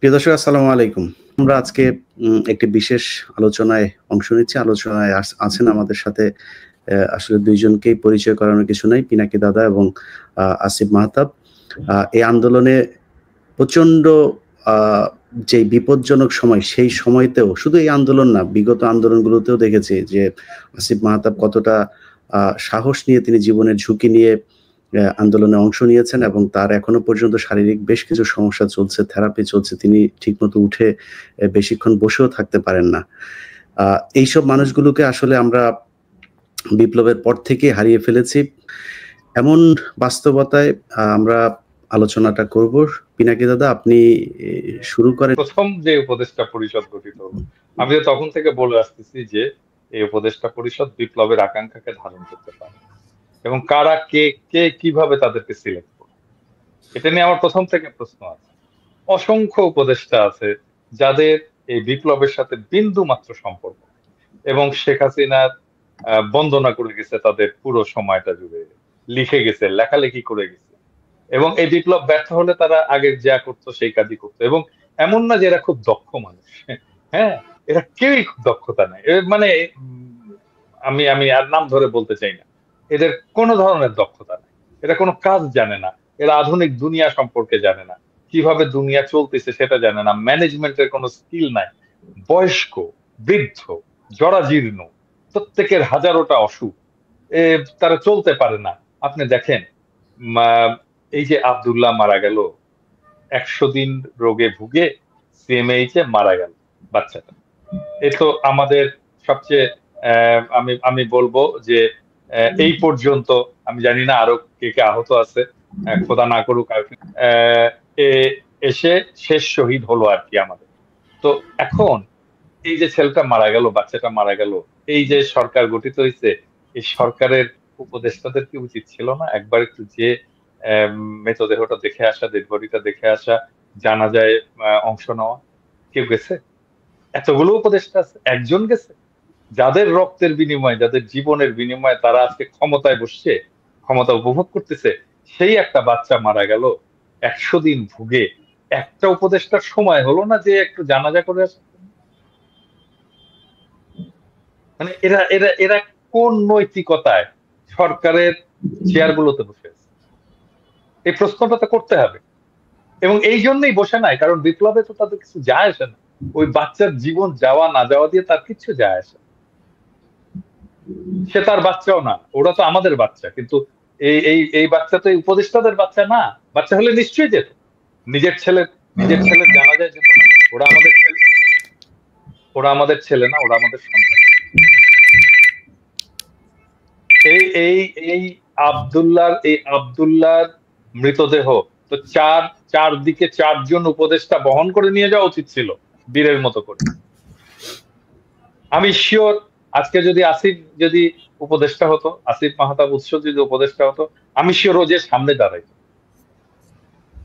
প্রিয় দর্শক, আসসালামু আলাইকুম। আমরা আজকে একটি বিশেষ আলোচনায় অংশ নিচ্ছি। আলোচনায় আছেন আমাদের সাথে আসলে ২ জনকেই পরিচয় করানোর কিছু নাই। পিনাকি দাদা এবং আসিফ মাহতাব। এই আন্দোলনে প্রচন্ড আ যে বিপজ্জনক সময়, সেই সময়তেও শুধু এই আন্দোলন না, বিগত আন্দোলনগুলোতেও দেখেছি যে আসিফ মাহতাব কতটা সাহস নিয়ে তিনি জীবনের ঝুঁকি নিয়ে আন্দোলনে অংশ নিয়েছেন এবং তার এখনো পর্যন্ত শারীরিক বেশ কিছু সমস্যা চলছে, থেরাপি চলছে। তিনি ঠিকমতো উঠে বেশিক্ষণ বসেও থাকতে পারেন না। আ এইসব মানুষগুলোকে আসলে আমরা বিপ্লবের পর থেকেই হারিয়ে ফেলেছি। এমন বাস্তবতায় আমরা আলোচনাটা করব। পিনাকি দাদা, আপনি শুরু করেন। প্রথম যে উপদেষ্টা পরিষদ গঠিত হলো, আমি তখন থেকে বলে আসতেছি যে এই উপদেষ্টা পরিষদ বিপ্লবের আকাঙ্ক্ষাকে ধারণ করতে পারে এবং কারা কে কিভাবে তাদেরকে সিলেক্ট করবে, এটা নিয়ে আমার প্রথম থেকে প্রশ্ন আছে। অসংখ্য উপদেষ্টা আছে যাদের এই বিপ্লবের সাথে বিন্দু মাত্র সম্পর্ক এবং শেখ হাসিনার বন্দনা করে গেছে তাদের পুরো সময়টা জুড়ে, লিখে গেছে, লেখালেখি করে গেছে এবং এই বিপ্লব ব্যর্থ হলে তারা আগে যা করতো সেই কাজই করতো। এবং এমন না যে এরা খুব দক্ষ মানুষ, হ্যাঁ, এরা কেউই খুব দক্ষতা নাই। মানে আমি আমি আর নাম ধরে বলতে চাই না, এদের কোনো ধরনের দক্ষতা নাই, এরা কোনো কাজ জানে না, এরা আধুনিক দুনিয়া সম্পর্কে জানে না, কিভাবে দুনিয়া চলতেছে সেটা জানে না, ম্যানেজমেন্টের কোনো স্কিল নাই, বয়স্ক, বৃদ্ধ, জরাজীর্ণ, প্রত্যেকের হাজারোটা অসুখ, তারা চলতে পারে না। আপনি দেখেন এই যে আব্দুল্লাহ মারা গেল, ১০০ দিন রোগে ভুগে সিএমএইচ এ মারা গেল বাচ্চাটা। এ তো আমাদের সবচেয়ে আমি বলবো যে এই পর্যন্ত আমি জানি না আরো কে কে আহত আছে, খোদা না করুক, এসে শেষ শহীদ হলো আর কি আমাদের। তো এখন এই যে ছেলেটা মারা গেল, বাচ্চাটা মারা গেল, এই যে সরকার গঠিত হয়েছে, এই সরকারের উপদেষ্টাদের কি উচিত ছিল না একবার একটু যে মৃতদেহটা দেখে আসা, ডেড বডিটা দেখে আসা, জানাজায় অংশ নেওয়া? কেউ গেছে? এতগুলো উপদেষ্টা আছে, একজন গেছে? যাদের রক্তের বিনিময়ে, যাদের জীবনের বিনিময়ে তারা আজকে ক্ষমতায় বসছে, ক্ষমতা উপভোগ করতেছে, সেই একটা বাচ্চা মারা গেল ১০০ দিন ভুগে, একটা উপদেষ্টার সময় হলো না যে একটু জানাজা করে আসে? মানে এরা এরা এরা কোন নৈতিকতায় সরকারের চেয়ার গুলোতে বসে আছে? এই প্রশ্নটা তো করতে হবে। এবং এই জন্যই বসে নাই, কারণ বিপ্লবে তো তাদের কিছু যায় আসে না, ওই বাচ্চার জীবন যাওয়া না যাওয়া দিয়ে তার কিছু যায় আসে। সে তার বাচ্চাও না, ওরা তো আমাদের বাচ্চা, কিন্তু এই এই এই বাচ্চা তো এই উপদেষ্টাদের বাচ্চা না। বাচ্চা হলে নিশ্চয়ই যেত, নিজের ছেলের জানাজায় যেত না? ওরা আমাদের ছেলে, ওরা আমাদের ছেলে না, ওরা আমাদের সন্তান। এই এই এই আব্দুল্লাহর মৃতদেহ তো চারদিকে ৪ জন উপদেষ্টা বহন করে নিয়ে যাওয়া উচিত ছিল বীরের মতো করে। আমি শিওর আজকে যদি উপদেষ্টা হতো, আসিফ মাহতাব যদি উপদেষ্টা হতো, আমি শিওর ও যে সামনে দাঁড়াইতো,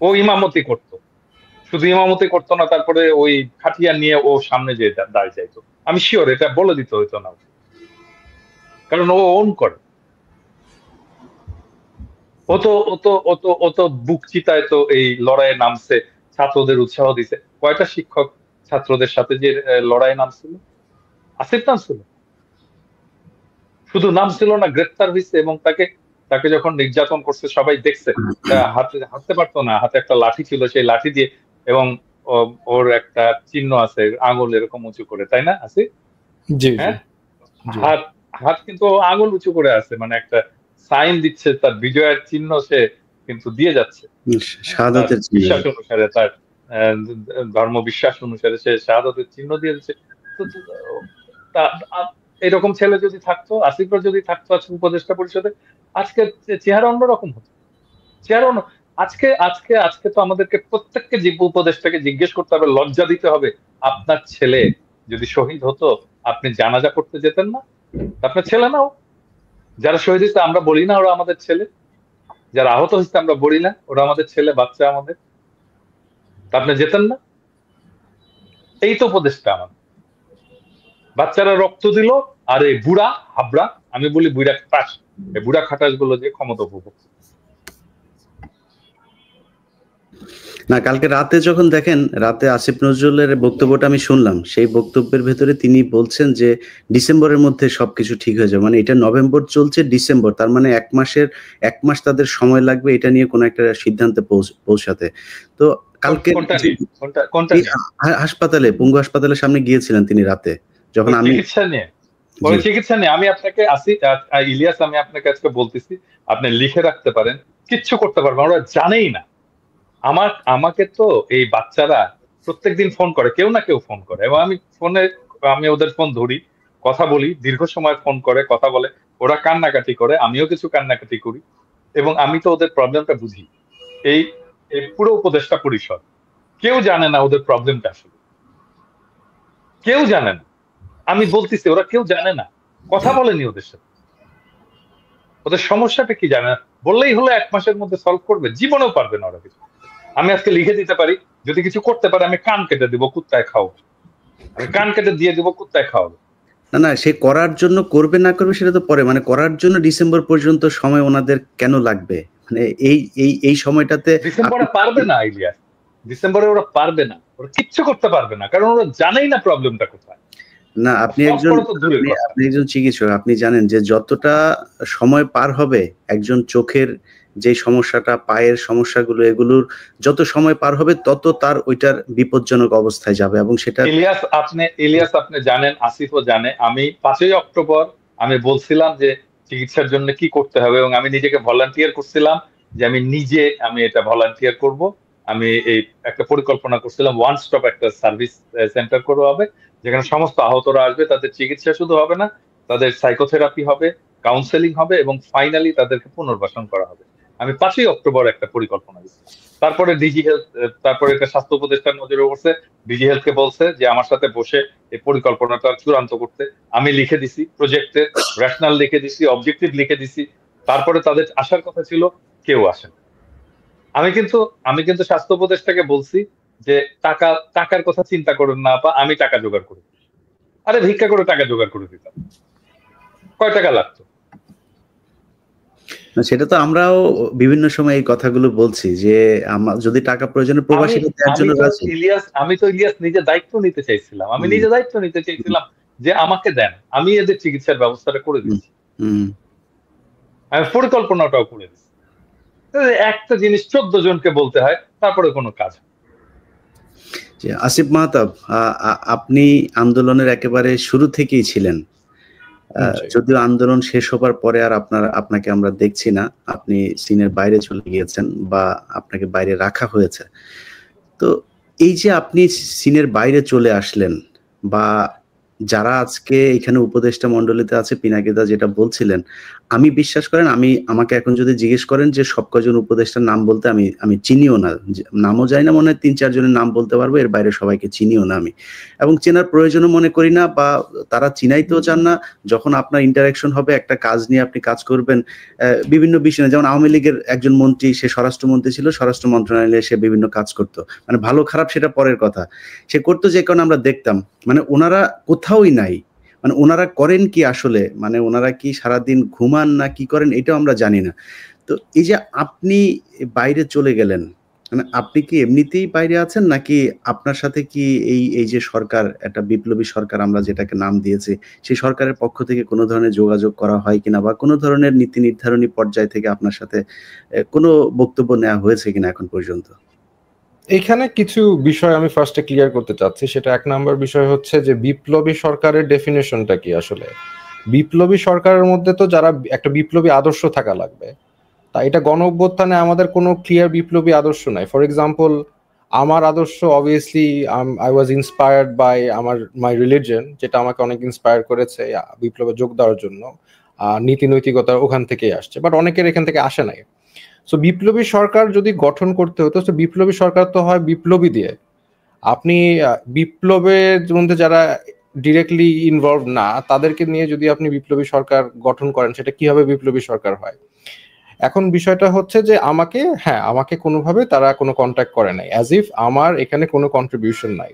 ও ইমামতি করতো। শুধু ইমামতি করতো না, তারপরে ওই খাটিয়া নিয়ে ও সামনে যে দাঁড়িয়ে যাইতো। আমি শিওর এটা বলে দিতে হইতো না, কারণ ও ওন করে। ও তো বুক চিতায় তো এই লড়াইয়ে নামছে, ছাত্রদের উৎসাহ দিছে। কয়টা শিক্ষক ছাত্রদের সাথে যে লড়াইয়ে নামছিল? আসিফ নামছিল? শুধু নামছিল না, গ্রেপ্তার হয়েছে এবং তাকে যখন নির্যাতন করছে সবাই দেখছে। হাঁটতে পারতো না, হাতে একটা লাঠি ছিল, সেই লাঠি দিয়ে, এবং ওর একটা চিহ্ন আছে আঙুল এরকম উঁচু করে, তাই না আসিফ? হ্যাঁ, হাত কিন্তু আঙুল উঁচু করে আছে, মানে একটা সাইন দিচ্ছে, তার বিজয়ের চিহ্ন সে কিন্তু দিয়ে যাচ্ছে। বিশ্বাস অনুসারে, তার ধর্ম বিশ্বাস অনুসারে সে শাহাদাতের চিহ্ন দিয়ে দিচ্ছে। এরকম ছেলে যদি থাকতো, আসিফের যদি থাকতো আজকে উপদেষ্টা পরিষদে, আজকে চেহারা অন্যরকম হতো। চেহারা অন্য। আজকে আজকে আজকে তো আমাদেরকে প্রত্যেককে উপদেষ্টাকে জিজ্ঞেস করতে হবে, লজ্জা দিতে হবে, আপনার ছেলে যদি শহীদ হতো আপনি জানাজা করতে যেতেন না? আপনার ছেলে নাও। যারা শহীদ হয়েছে আমরা বলি না ওরা আমাদের ছেলে, যারা আহত হয়েছে আমরা বলি না ওরা আমাদের ছেলে, বাচ্চা আমাদের, আপনি যেতেন না? এই তো উপদেশটা আমাদের। বাচ্চারা রক্ত দিল, আর এই বুড়া হাবড়া, আমি বলি বুড়া খাটাস, এই বুড়া খাটাস গুলো যে ক্ষমতা উপভোগ। না, কালকে রাতে যখন দেখেন, রাতে আসিফ নজরুলের বক্তব্যটা আমি শুনলাম, সেই বক্তব্যের ভেতরে তিনি বলছেন যে ডিসেম্বরের মধ্যে সবকিছু ঠিক হয়ে যাবে। মানে এটা নভেম্বর চলছে, ডিসেম্বর, তার মানে 1 মাস তাদের সময় লাগবে এটা নিয়ে কোনো একটা সিদ্ধান্তে পৌঁছাতে। তো কালকে হাসপাতালে, পঙ্গু হাসপাতালের সামনে গিয়েছিলেন তিনি রাতে, যখন আমি চিকিৎসা নিয়ে আমি আপনাকে ইলিয়াস, আমি আপনাকে আজকে বলতেছি, আপনি লিখে রাখতে পারেন, কিচ্ছু করতে পারবেন, ওরা জানেই না। আমাকে তো এই বাচ্চারা প্রত্যেকদিন ফোন করে, কেউ না কেউ ফোন করে, এবং আমি ওদের ফোন ধরি, কথা বলি, দীর্ঘ সময় ফোন করে কথা বলে, ওরা কান্নাকাটি করে, আমিও কিছু কান্নাকাটি করি, এবং আমি তো ওদের প্রবলেমটা বুঝি। এই পুরো উপদেষ্টা পরিষদ কেউ জানে না ওদের প্রবলেমটা আসলে, কেউ জানে না। আমি বলতেছি ওরা কেউ জানে না, কথা বলেনি ওদের সাথে, ওদের সমস্যাটা কি জানে না। বললেই হলো 1 মাসের মধ্যে সলভ করবে, জীবনেও পারবে না ওরা কিছু। আমি আজকে লিখে দিতে পারি, যদি কিছু করতে পারে আমি কান কেটে দিব, কুত্তায় খাও, আমি কান কেটে দিয়ে দিব, কুত্তায় খাওয়াবো। না, সে করার জন্য করবে না করবে সেটা তো পরে, মানে করার জন্য ডিসেম্বর পর্যন্ত সময় ওনাদের কেন লাগবে? মানে এই সময়টাতে ডিসেম্বরে পারবে না ইলিয়াস, ডিসেম্বরে ওরা পারবে না, ওরা কিচ্ছু করতে পারবে না, কারণ ওরা জানেই না প্রবলেমটা কোথায়। না, আপনি একজন চিকিৎসক, আপনি জানেন যে যতটা সময় পার হবে একজন চোখের যে সমস্যাটা, পায়ের সমস্যাগুলো, এগুলোর যত সময় পার হবে তত তার ওইটার বিপজ্জনক অবস্থায় যাবে, এবং সেটা ইলিয়াস আপনি জানেন, আসিফও জানে, আমি 5ই অক্টোবর আমি বলছিলাম যে চিকিৎসার জন্য কি করতে হবে, এবং আমি নিজেকে ভলান্টিয়ার করছিলাম যে আমি এটা ভলান্টিয়ার করব। আমি এই একটা পরিকল্পনা করছিলাম, ওয়ান স্টপ একটা সার্ভিস সেন্টার করা হবে, যেখানে সমস্ত আহতরা আসবে, তাদের চিকিৎসা শুধু হবে না, তাদের সাইকোথেরাপি হবে, কাউন্সেলিং হবে, এবং ফাইনালি তাদেরকে পুনর্বাসন করা হবে। আমি 5ই অক্টোবর একটা পরিকল্পনা দিচ্ছি। তারপরে ডিজি হেলথ, তারপরে এটা স্বাস্থ্য উপদেষ্টার নজরে পড়ছে, ডিজি হেলথকে বলছে যে আমার সাথে বসে এই পরিকল্পনাটা চূড়ান্ত করতে। আমি লিখে দিছি, প্রজেক্টের রেশনাল লিখে দিছি, অবজেক্টিভ লিখে দিছি। তারপরে তাদের আসার কথা ছিল, কেউ আসেন। আমি কিন্তু স্বাস্থ্য উপদেষ্টাকে বলছি যে টাকার কথা চিন্তা করুন না আপা, আমি টাকা জোগাড় করে, আরে ভিক্ষা করে টাকা জোগাড় করে দিতাম, কয় টাকা লাগতো? সেটা তো আমরাও বিভিন্ন সময় এই কথাগুলো বলছি যে যদি টাকা প্রয়োজনে প্রবাসী ইলিয়াস, আমি তো ইলিয়াস নিজে দায়িত্ব নিতে চাইছিলাম, যে আমাকে দেন, আমি এদের চিকিৎসার ব্যবস্থাটা করে দিচ্ছি, আমি পরিকল্পনাটাও করে দিচ্ছি। একটা জিনিস 14 জনকে বলতে হয়, তারপরে কোনো কাজ। আসিফ মাহতাব, আপনি আন্দোলনের একেবারে শুরু থেকেই ছিলেন, যদিও আন্দোলন শেষ হবার পরে আর আপনাকে আমরা দেখছি না, আপনি সিনের বাইরে চলে গিয়েছেন বা আপনাকে বাইরে রাখা হয়েছে। তো এই যে আপনি সিনের বাইরে চলে আসলেন, বা যারা আজকে এখানে উপদেষ্টা মণ্ডলীতে আছে, পিনাকিদা যেটা বলছিলেন, আমি বিশ্বাস করেন, আমাকে এখন যদি জিজ্ঞেস করেন যে সব কজন উপদেষ্টার নাম বলতে, আমি চিনিও না, নামও জানি না, মনে হয় 3-4 জনের নাম বলতে পারবো, এর বাইরে সবাইকে চিনিও না আমি, এবং চেনার প্রয়োজনও মনে করি না, বা তারা চিনাইতেও চান না। যখন আপনার ইন্টারাকশন হবে, একটা কাজ নিয়ে আপনি কাজ করবেন বিভিন্ন বিষয়ে, যেমন আওয়ামী লীগের একজন মন্ত্রী, সে স্বরাষ্ট্রমন্ত্রী ছিল, স্বরাষ্ট্র মন্ত্রণালয়ে সে বিভিন্ন কাজ করতো, মানে ভালো খারাপ সেটা পরের কথা, সে করতো যে কারণে আমরা দেখতাম, মানে ওনারা কোথাওই নাই, মানে ওনারা করেন কি আসলে, মানে ওনারা কি সারাদিন ঘুমান না কি করেন এটাও আমরা জানি না। তো এই যে আপনি বাইরে চলে গেলেন, মানে আপনি কি এমনিতেই বাইরে আছেন, নাকি আপনার সাথে কি এই যে সরকার, একটা বিপ্লবী সরকার আমরা যেটাকে নাম দিয়েছি, সেই সরকারের পক্ষ থেকে কোনো ধরনের যোগাযোগ করা হয় কিনা, বা কোনো ধরনের নীতি নির্ধারণী পর্যায় থেকে আপনার সাথে কোনো বক্তব্য নেওয়া হয়েছে কিনা এখন পর্যন্ত? এখানে কিছু বিষয় আমি ফার্স্টে ক্লিয়ার করতে চাচ্ছি। সেটা 1 নম্বর বিষয় হচ্ছে যে বিপ্লবী সরকারের ডেফিনেশনটা কি আসলে। বিপ্লবী সরকারের মধ্যে তো যারা একটা বিপ্লবী আদর্শ থাকা লাগবে, তা এটা গণ অভ্যুত্থানে আমাদের কোনো ক্লিয়ার বিপ্লবী আদর্শ নাই। ফর এক্সাম্পল, আমার আদর্শ obviously I was inspired by my religion, যেটা আমাকে অনেক ইন্সপায়ার করেছে বিপ্লবে যোগ দেওয়ার জন্য, নীতি নৈতিকতা ওখান থেকেই আসছে, বাট অনেকের এখান থেকে আসে নাই। সো বিপ্লবী সরকার যদি গঠন করতে হতো, তো বিপ্লবী সরকার তো হয় বিপ্লবী দিয়ে। আপনি বিপ্লবের মধ্যে যারা ডিরেক্টলি ইনভলভ না, তাদেরকে নিয়ে যদি আপনি বিপ্লবী সরকার গঠন করেন, সেটা কিভাবে বিপ্লবী সরকার হয়? এখন বিষয়টা হচ্ছে যে আমাকে কোনোভাবে তারা কোনো কন্ট্যাক্ট করে নাই, অ্যাজ ইফ আমার এখানে কোনো কন্ট্রিবিউশন নাই।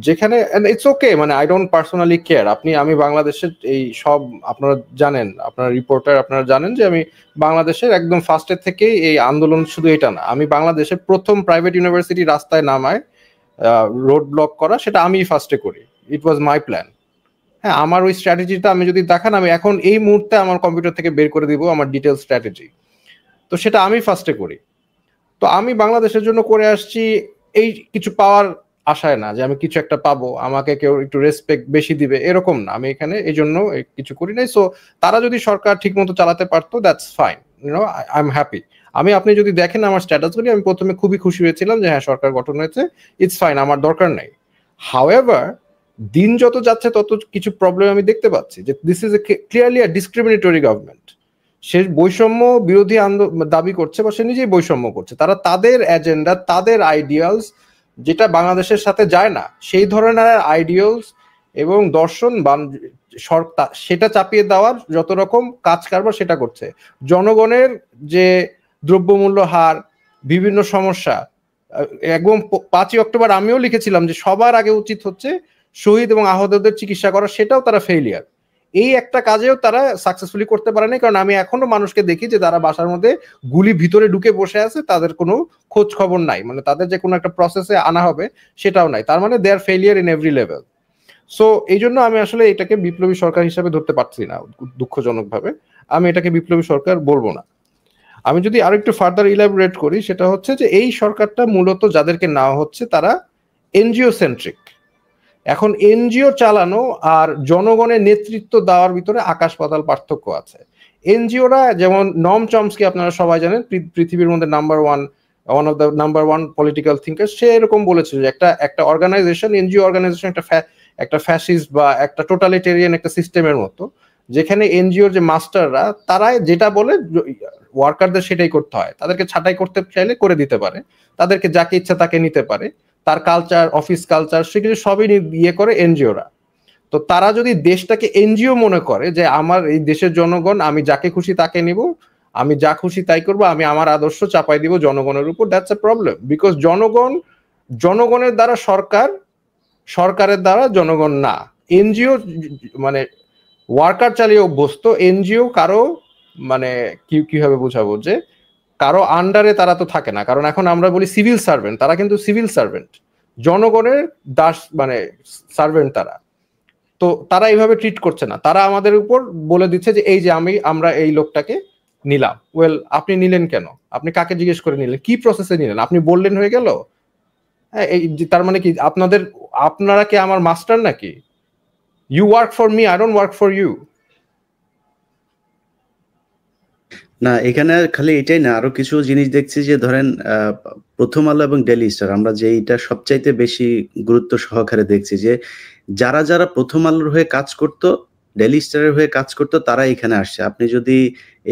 যেখানে ইটস ওকে, মানে আই ডোন্ট পার্সোনালি কেয়ার। আমি বাংলাদেশের এই সব আপনারা জানেন, আপনারা রিপোর্টার, আপনারা জানেন যে আমি বাংলাদেশের একদম ফার্স্টের থেকেই এই আন্দোলন, শুধু এটা না, আমি বাংলাদেশের প্রথম প্রাইভেট ইউনিভার্সিটি রাস্তায় নামায় রোড ব্লক করা, সেটা আমি ফার্স্টে করি। ইট ওয়াজ মাই প্ল্যান। হ্যাঁ, আমার ওই স্ট্র্যাটেজিটা আমি যদি দেখান, আমি এখন এই মুহূর্তে আমার কম্পিউটার থেকে বের করে দিব আমার ডিটেল স্ট্র্যাটেজি। তো সেটা আমি ফার্স্টে করি। তো আমি বাংলাদেশের জন্য করে আসছি এই কিছু পাওয়ার আশায় না, যে আমি কিছু একটা পাবো, আমাকে কেউ একটু রেসপেক্ট বেশি দিবে, এরকম না। আমি এখানে এই জন্য কিছু করি নাই। সো তারা যদি সরকার ঠিক মতো চালাতে পারতো, that's fine, you know, I am happy. আপনি যদি দেখেন আমার স্ট্যাটাসগুলি, আমি প্রথমে খুবই খুশি হয়েছিলাম যে হ্যাঁ, সরকার গঠন হয়েছে, ইটস ফাইন, আমার দরকার নাই। হাউএভার, দিন যত যাচ্ছে তত কিছু প্রবলেম আমি দেখতে পাচ্ছি, যে this is clearly a discriminatory government. সে বৈষম্য বিরোধী দাবি করছে, বা সে নিজেই বৈষম্য করছে। তারা তাদের এজেন্ডা, তাদের আইডিয়ালস, যেটা বাংলাদেশের সাথে যায় না, সেই ধরনের আইডিয়ালস এবং দর্শন সেটা চাপিয়ে দেওয়ার যত রকম কাজ কারবার সেটা করছে। জনগণের যে দ্রব্যমূল্য হার, বিভিন্ন সমস্যা, একদম 5ই অক্টোবর আমিও লিখেছিলাম যে সবার আগে উচিত হচ্ছে শহীদ এবং আহতদের চিকিৎসা করা, সেটাও তারা ফেইলিয়ার। এই একটা কাজেও তারা সাকসেসফুলি করতে পারেনি, কারণ আমি এখনো মানুষকে দেখি যে তারা বাসার মধ্যে গুলি ভিতরে ঢুকে বসে আছে, তাদের কোনো খোঁজ খবর নাই, মানে তাদের যে কোনো একটা প্রসেসে আনা হবে সেটাও নাই। তার মানে they are failure in every level. So এই জন্য আমি আসলে এটাকে বিপ্লবী সরকার হিসাবে ধরতে পারছি না, দুঃখজনকভাবে। আমি এটাকে বিপ্লবী সরকার বলবো না। আমি যদি আরো একটু ফার্দার ইলাবোরেট করি, সেটা হচ্ছে যে এই সরকারটা মূলত যাদেরকে নেওয়া হচ্ছে তারা এনজিও সেন্ট্রিক। এখন এনজিও চালানো আর জনগণের নেতৃত্ব দেওয়ার ভিতরে আকাশ পাতাল পার্থক্য আছে। এনজিওরা, যেমন নম চমস্কি আপনারা সবাই জানেন, পৃথিবীর মধ্যে one of the number one political thinker, সে এরকম বলেছিল যে একটা অর্গানাইজেশন, এনজিও অর্গানাইজেশন একটা ফ্যাসিস্ট বা একটা টোটালিটেরিয়ান একটা সিস্টেমের মতো, যেখানে এনজিওর যে মাস্টাররা, তারা যেটা বলে ওয়ার্কারদের সেটাই করতে হয়। তাদেরকে ছাঁটাই করতে চাইলে করে দিতে পারে, তাদেরকে যাকে ইচ্ছা তাকে নিতে পারে, তার কালচার, অফিস কালচার, সেগুলো সবই ইয়ে করে এনজিওরা। তো তারা যদি দেশটাকে এনজিও মনে করে যে আমার এই দেশের জনগণ, আমি যাকে খুশি তাকে নিব, আমি যা খুশি তাই করবো, আমি আমার আদর্শ চাপাই দিব জনগণের উপর, দ্যাটস এ প্রবলেম। বিকজ জনগণের দ্বারা সরকার, সরকারের দ্বারা জনগণ না। এনজিও মানে ওয়ার্কার চালিয়ে অভ্যস্ত, এনজিও কারো মানে কিভাবে বোঝাবো, যে কারো আন্ডারে তারা তো থাকে না। কারণ এখন আমরা বলি সিভিল সার্ভেন্ট, তারা কিন্তু সিভিল সার্ভেন্ট, জনগণের দাস, মানে সার্ভেন্ট তারা। তো তারা এইভাবে ট্রিট করছে না, তারা আমাদের উপর বলে দিচ্ছে যে এই যে আমরা এই লোকটাকে নিলাম। ওয়েল, আপনি নিলেন কেন? আপনি কাকে জিজ্ঞেস করে নিলেন? কি প্রসেসে নিলেন? আপনি বললেন হয়ে গেল? হ্যাঁ, এই তার মানে কি আপনারা কি আমার মাস্টার নাকি? You work for me, I don't work for you. না, এখানে খালি এটাই না, আরো কিছু জিনিস দেখছি যে ধরেন প্রথম আলো এবং ডেইলি স্টার, আমরা যে এইটা সবচাইতে বেশি গুরুত্ব সহকারে দেখছি, যে যারা যারা প্রথম আলোর হয়ে কাজ করতো, ডেইলি স্টারের হয়ে কাজ করতো, তারা এখানে আসছে। আপনি যদি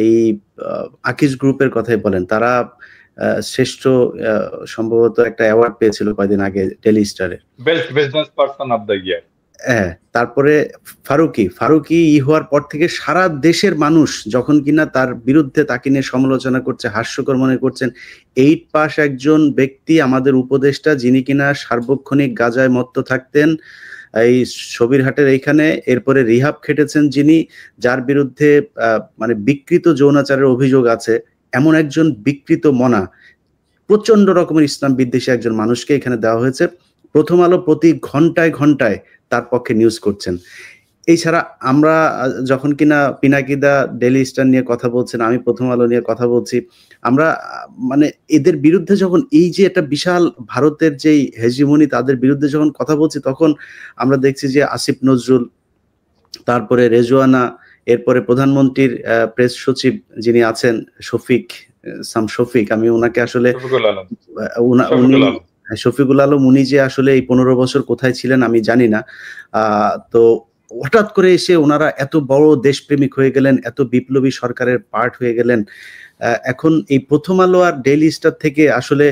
এই আকিজ গ্রুপের কথাই বলেন, তারা শ্রেষ্ঠ সম্ভবত একটা অ্যাওয়ার্ড পেয়েছিল কয়েকদিন আগে ডেইলি স্টারে, best business person of the year. হ্যাঁ, তারপরে ফারুকি হওয়ার পর থেকে সারা দেশের মানুষ যখন কিনা তার বিরুদ্ধে তাকে নিয়ে সমালোচনা করছে, হাস্যকর মনে করছেন। 8 পাস একজন ব্যক্তি, আমাদের উপদেষ্টা, যিনি কিনা সার্বক্ষণিক গাঁজায় মত্ত থাকতেন এই সবিরহাটের এইখানে, এরপরে রিহাব খেটেছেন যিনি, যার বিরুদ্ধে মানে বিকৃত যৌনাচারের অভিযোগ আছে, এমন একজন বিকৃত মনা, প্রচন্ড রকমের ইসলাম বিদ্বেষী একজন মানুষকে এখানে দেওয়া হয়েছে। প্রথম আলো প্রতি ঘন্টায় ঘন্টায় তার পক্ষে নিউজ করছেন। এছাড়া আমরা যখন কিনা পিনাকিদা ডেইলি স্টার নিয়ে কথা বলছেন, আমি প্রথম আলো নিয়ে কথা বলছি, আমরা মানে এদের বিরুদ্ধে যখন এই যে একটা বিশাল ভারতের যেই হেজিমনি, তাদের বিরুদ্ধে যখন কথা বলছি, তখন আমরা দেখছি যে আসিফ নজরুল, তারপরে রেজওয়ানা, এরপরে প্রধানমন্ত্রীর প্রেস সচিব যিনি আছেন শফিক, আমি ওনাকে আসলে শফিকুল আলম, উনি যে আসলে এই 15 বছর কোথায় ছিলেন আমি জানি না। তো হঠাৎ করে এসে ওনারা এত বড় দেশপ্রেমিক হয়ে গেলেন, এত বিপ্লবী সরকারের পার্ট হয়ে গেলেন। এখন এই প্রথম আলো আর ডেইলি স্টার থেকে আসলে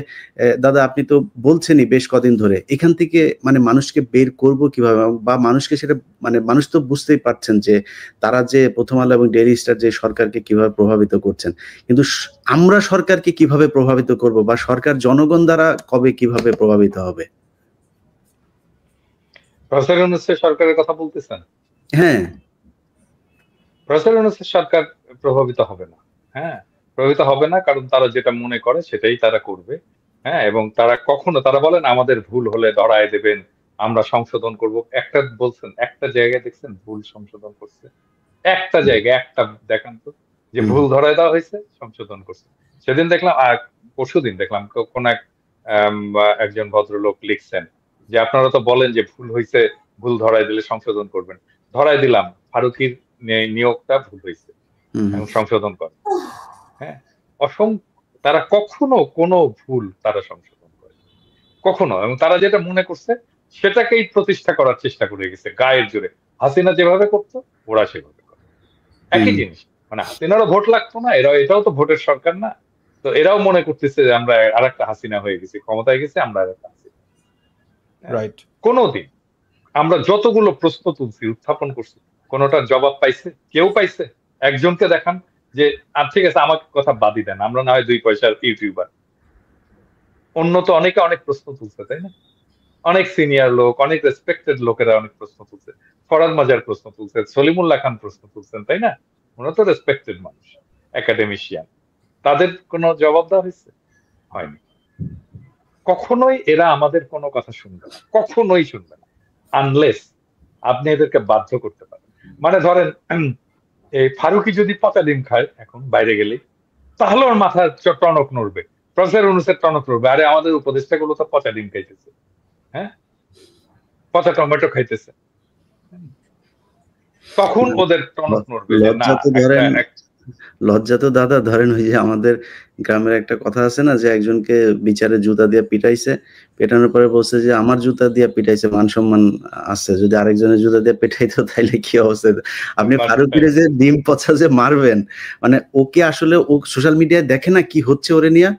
দাদা, আপনি তো বলছেনই বেশ কদিন ধরে, এখান থেকে মানে মানুষকে বের করব কিভাবে, বা মানুষকে সেটা মানে মানুষ তো বুঝতেই পারছেন যে তারা যে প্রথম আলো এবং ডেইলি স্টার যে সরকারকে কিভাবে প্রভাবিত করছেন, কিন্তু আমরা সরকারকে কিভাবে প্রভাবিত করব, বা সরকার জনগণ দ্বারা কবে কিভাবে প্রভাবিত হবে? প্রফেসর ইউনূসের সরকারের কথা বলতেছেন? হ্যাঁ, প্রফেসর ইউনূসের সরকার প্রভাবিত হবে না। হ্যাঁ, প্রভাবিত হবে না, কারণ তারা যেটা মনে করে সেটাই তারা করবে। হ্যাঁ, এবং তারা কখনো, তারা বলেন আমাদের ভুল হলে ধরায় দেবেন, আমরা সংশোধন করব। একটা বলছেন, একটা জায়গায় দেখছেন ভুল সংশোধন করছে? একটা জায়গায় একটা দেখান তো যে ভুল ধরায় দেওয়া হয়েছে, সংশোধন করছে। সেদিন দেখলাম, আর পরশুদিন দেখলাম কোন এক একজন ভদ্রলোক লিখছেন যে আপনারা তো বলেন যে ভুল হয়েছে, ভুল ধরায় দিলে সংশোধন করবেন। ধরায় দিলাম, ফারুকির নিয়োগটা ভুল হয়েছে এবং সংশোধন করে। হ্যাঁ, তারা কখনো কোনো ভুল তারা সংশোধন করে কখনো, এবং তারা যেটা মনে করছে সেটাকেই প্রতিষ্ঠা করার চেষ্টা করে গেছে গায়ের জোরে। হাসিনা যেভাবে করতো ওরা সেভাবে করে, একই জিনিস। মানে হাসিনারও ভোট লাগতো না, এটাও তো ভোটের সরকার না, তো এরাও মনে করতেছে যে আমরা আর একটা হাসিনা হয়ে গেছি, ক্ষমতায় গেছে আমরা আর একটা হাসিনা। রাইট। কোনোদিন আমরা যতগুলো প্রশ্ন তুলছি, উত্থাপন করছি, কোনোটার জবাব পাইছে? কেউ পাইছে? একজনকে দেখান যে ঠিক আছে আমাকে কথা বাদই দেন, আমরা না হয় 2 পয়সার ইউটিউবার। অন্য তো অনেকে অনেক প্রশ্ন তুলছে, তাই না? অনেক সিনিয়র লোক, অনেক রেসপেক্টেড লোকেরা অনেক প্রশ্ন তুলছে। ফরাদ মাজার প্রশ্ন তুলছে, সলিমুল্লাহ খান প্রশ্ন তুলছেন, তাই না? ওরা তো রেসপেক্টেড মানুষ, একাডেমিশিয়ান। তাদের কোনো জবাব দেওয়া হয়েছে? হয়নি। কখনোই এরা আমাদের কোনো কথা শুনবে না, কখনোই শুনবে না, আনলেস আপনি এদেরকে বাধ্য করতে পারেন। মানে ধরেন এই ফারুকি যদি পচা ডিম খায় এখন বাইরে গেলে, তাহলে ওর মাথার টনক নড়বে, প্রফেসর ইউনূসের টনক নড়বে, আরে আমাদের উপদেষ্টা গুলো তো পচা ডিম খাইতেছে, হ্যাঁ, পচা টমেটো খাইতেছে, তখন ওদের টনক নড়বে যে না। লজ্জা তো দাদা ধরেন, ওই যে আমাদের গ্রামের একটা কথা আছে না, যে একজনকে বিচারে জুতা দিয়ে পিটাইছে, পেটানোর পরে বলছে যে আমার জুতা দিয়ে পিটাইছে, মান সম্মান আছে, যদি আরেকজনের জুতা দিয়ে পিটাইতো তাইলে কি অবস্থা। আপনি ফারুকিরে যে ডিম পচা যে মারবেন, মানে ওকে আসলে ও সোশ্যাল মিডিয়ায় দেখে না কি হচ্ছে ওরে নিয়ে,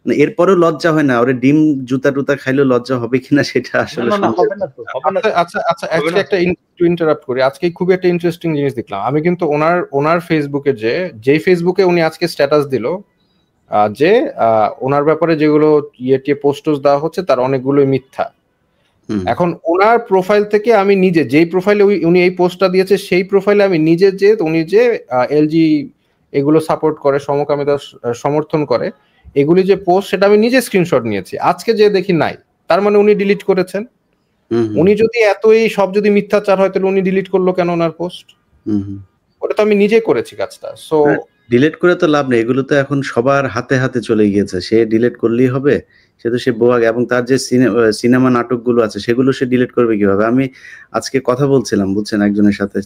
এরপরেও লজ্জা হয় না? ওরে ডিম জুতা টুতা খাইলেও লজ্জা হবে কিনা সেটা আসলে আচ্ছা আচ্ছা, আজকে একটা ইন্টারাপ্ট করি। আজকে খুব একটা ইন্টারেস্টিং জিনিস দেখলাম আমি, কিন্তু ওনার ফেসবুকে যে ফেসবুকে উনি আজকে স্ট্যাটাস দিল যে ওনার ব্যাপারে যেগুলো পোস্ট দেওয়া হচ্ছে তার অনেকগুলোই মিথ্যা। এখন ওনার প্রোফাইল থেকে আমি নিজে, যেই প্রোফাইলে উনি এই পোস্টটা দিয়েছে সেই প্রোফাইলে আমি নিজে, যে উনি যে এলজি এগুলো সাপোর্ট করে, সমকামিতা সমর্থন করে, এগুলি যে পোস্ট, সেটা আমি নিজে স্ক্রিনশট নিয়েছি। আজকে যে দেখি নাই, তার মানে উনি ডিলিট করেছেন। উনি যদি এতই সব যদি মিথ্যাচার হয়, তাহলে উনি ডিলিট করলো কেন ওনার পোস্ট? ওটা তো আমি নিজে করেছি কাজটা। সো ডিলিট করে তো লাভ নেই, এগুলো তো এখন সবার হাতে হাতে চলে গিয়েছে। সে ডিলিট করলেই হবে? সে তো সে বোয়াগ, এবং তার যে সিনেমা নাটকগুলো আছে সেগুলো সে ডিলিট করবে কিভাবে? আমি আজকে কথা বলছিলাম বুঝছেন একজনের সাথে,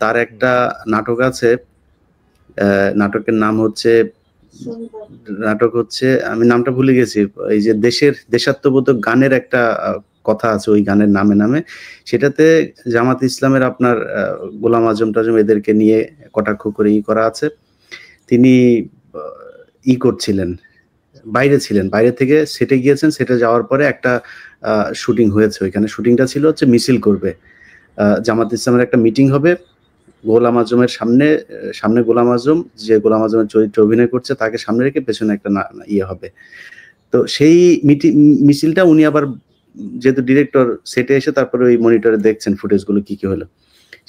তার একটা নাটক আছে, নাটকের নাম হচ্ছে, আমি নামটা ভুলে গেছি, এই যে দেশাত্মবোধক গানের একটা কথা আছে ওই গানের নামে, সেটাতে জামাত ইসলামের আপনার গোলাম আজম টাজম এদেরকে নিয়ে কটাক্ষ করে করা আছে। তিনি করছিলেন, বাইরে ছিলেন, বাইরে থেকে সেটে গিয়েছেন, সেটে যাওয়ার পরে একটা শুটিং হয়েছে। ওইখানে শুটিংটা ছিল হচ্ছে মিছিল করবে, জামাত ইসলামের একটা মিটিং হবে, গোলাম আজমের সামনে গোলাম আজম, যে গোলাম আজমের চরিত্রে অভিনয় করছে তাকে সামনে রেখে পেছনে একটা হবে। তো সেই মিছিলটা উনি আবার যেহেতু ডিরেক্টর সেটে এসে তারপরে ওই মনিটরে দেখছেন ফুটেজগুলো কি কি হলো।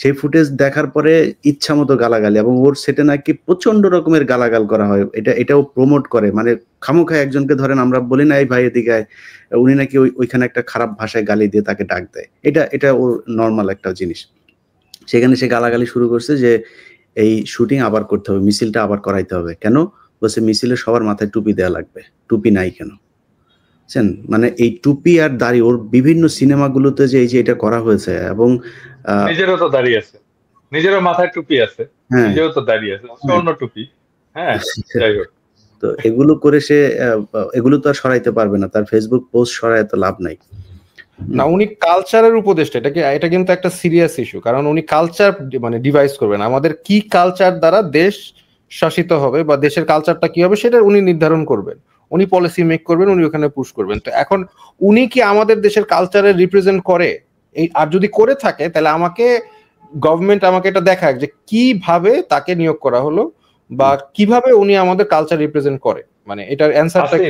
সেই ফুটেজ দেখার পরে ইচ্ছা মতো গালাগালি, এবং ওর সেটে নাকি প্রচন্ড রকমের গালাগাল করা হয়, এটাও প্রমোট করে। মানে খামোখায় একজনকে ধরেন আমরা বলি না এই ভাই এদিকে, উনি নাকি ওইখানে একটা খারাপ ভাষায় গালি দিয়ে তাকে ডাক দেয়। এটা ওর নর্মাল একটা জিনিস। সেখানে সে গালাগালি শুরু করছে যে এই শুটিং আবার করতে হবে, মিছিলটা আবার করাইতে হবে। কেন? বলছে মিছিলে সবার মাথায় টুপি দেওয়া লাগবে। টুপি নাই কেন? মানে এই টুপি আর দাড়ি ওর বিভিন্ন সিনেমাগুলোতে যে এই যে এটা করা হয়েছে, এবং নিজেরও তো দাড়ি আছে, নিজেরও মাথায় টুপি আছে, নিজেও তো দাড়ি আছে, অন্য টুপি। হ্যাঁ, যাই হোক, তো এগুলো করে সে এগুলো তো আর সরাইতে পারবে না, তার ফেসবুক পোস্ট সরায় তো লাভ নাই না। উনি কালচারের উপদেষ্টা, এটা কিন্তু একটা সিরিয়াস ইস্যু, কারণ উনি কালচার মানে ডিভাইস করবেন। আমাদের কি কালচার দ্বারা দেশ শাসিত হবে বা দেশের কালচারটা কি হবে সেটা উনি নির্ধারণ করবেন, উনি পলিসি মেক করবেন, উনি ওখানে পুশ করবেন। তো এখন উনি কি আমাদের দেশের কালচারের রিপ্রেজেন্ট করে? আর যদি করে থাকে তাহলে গভর্নমেন্ট আমাকে এটা দেখায় যে কিভাবে তাকে নিয়োগ করা হলো বা কিভাবে উনি আমাদের কালচার রিপ্রেজেন্ট করে। মানে এটার অ্যানসারটা কি?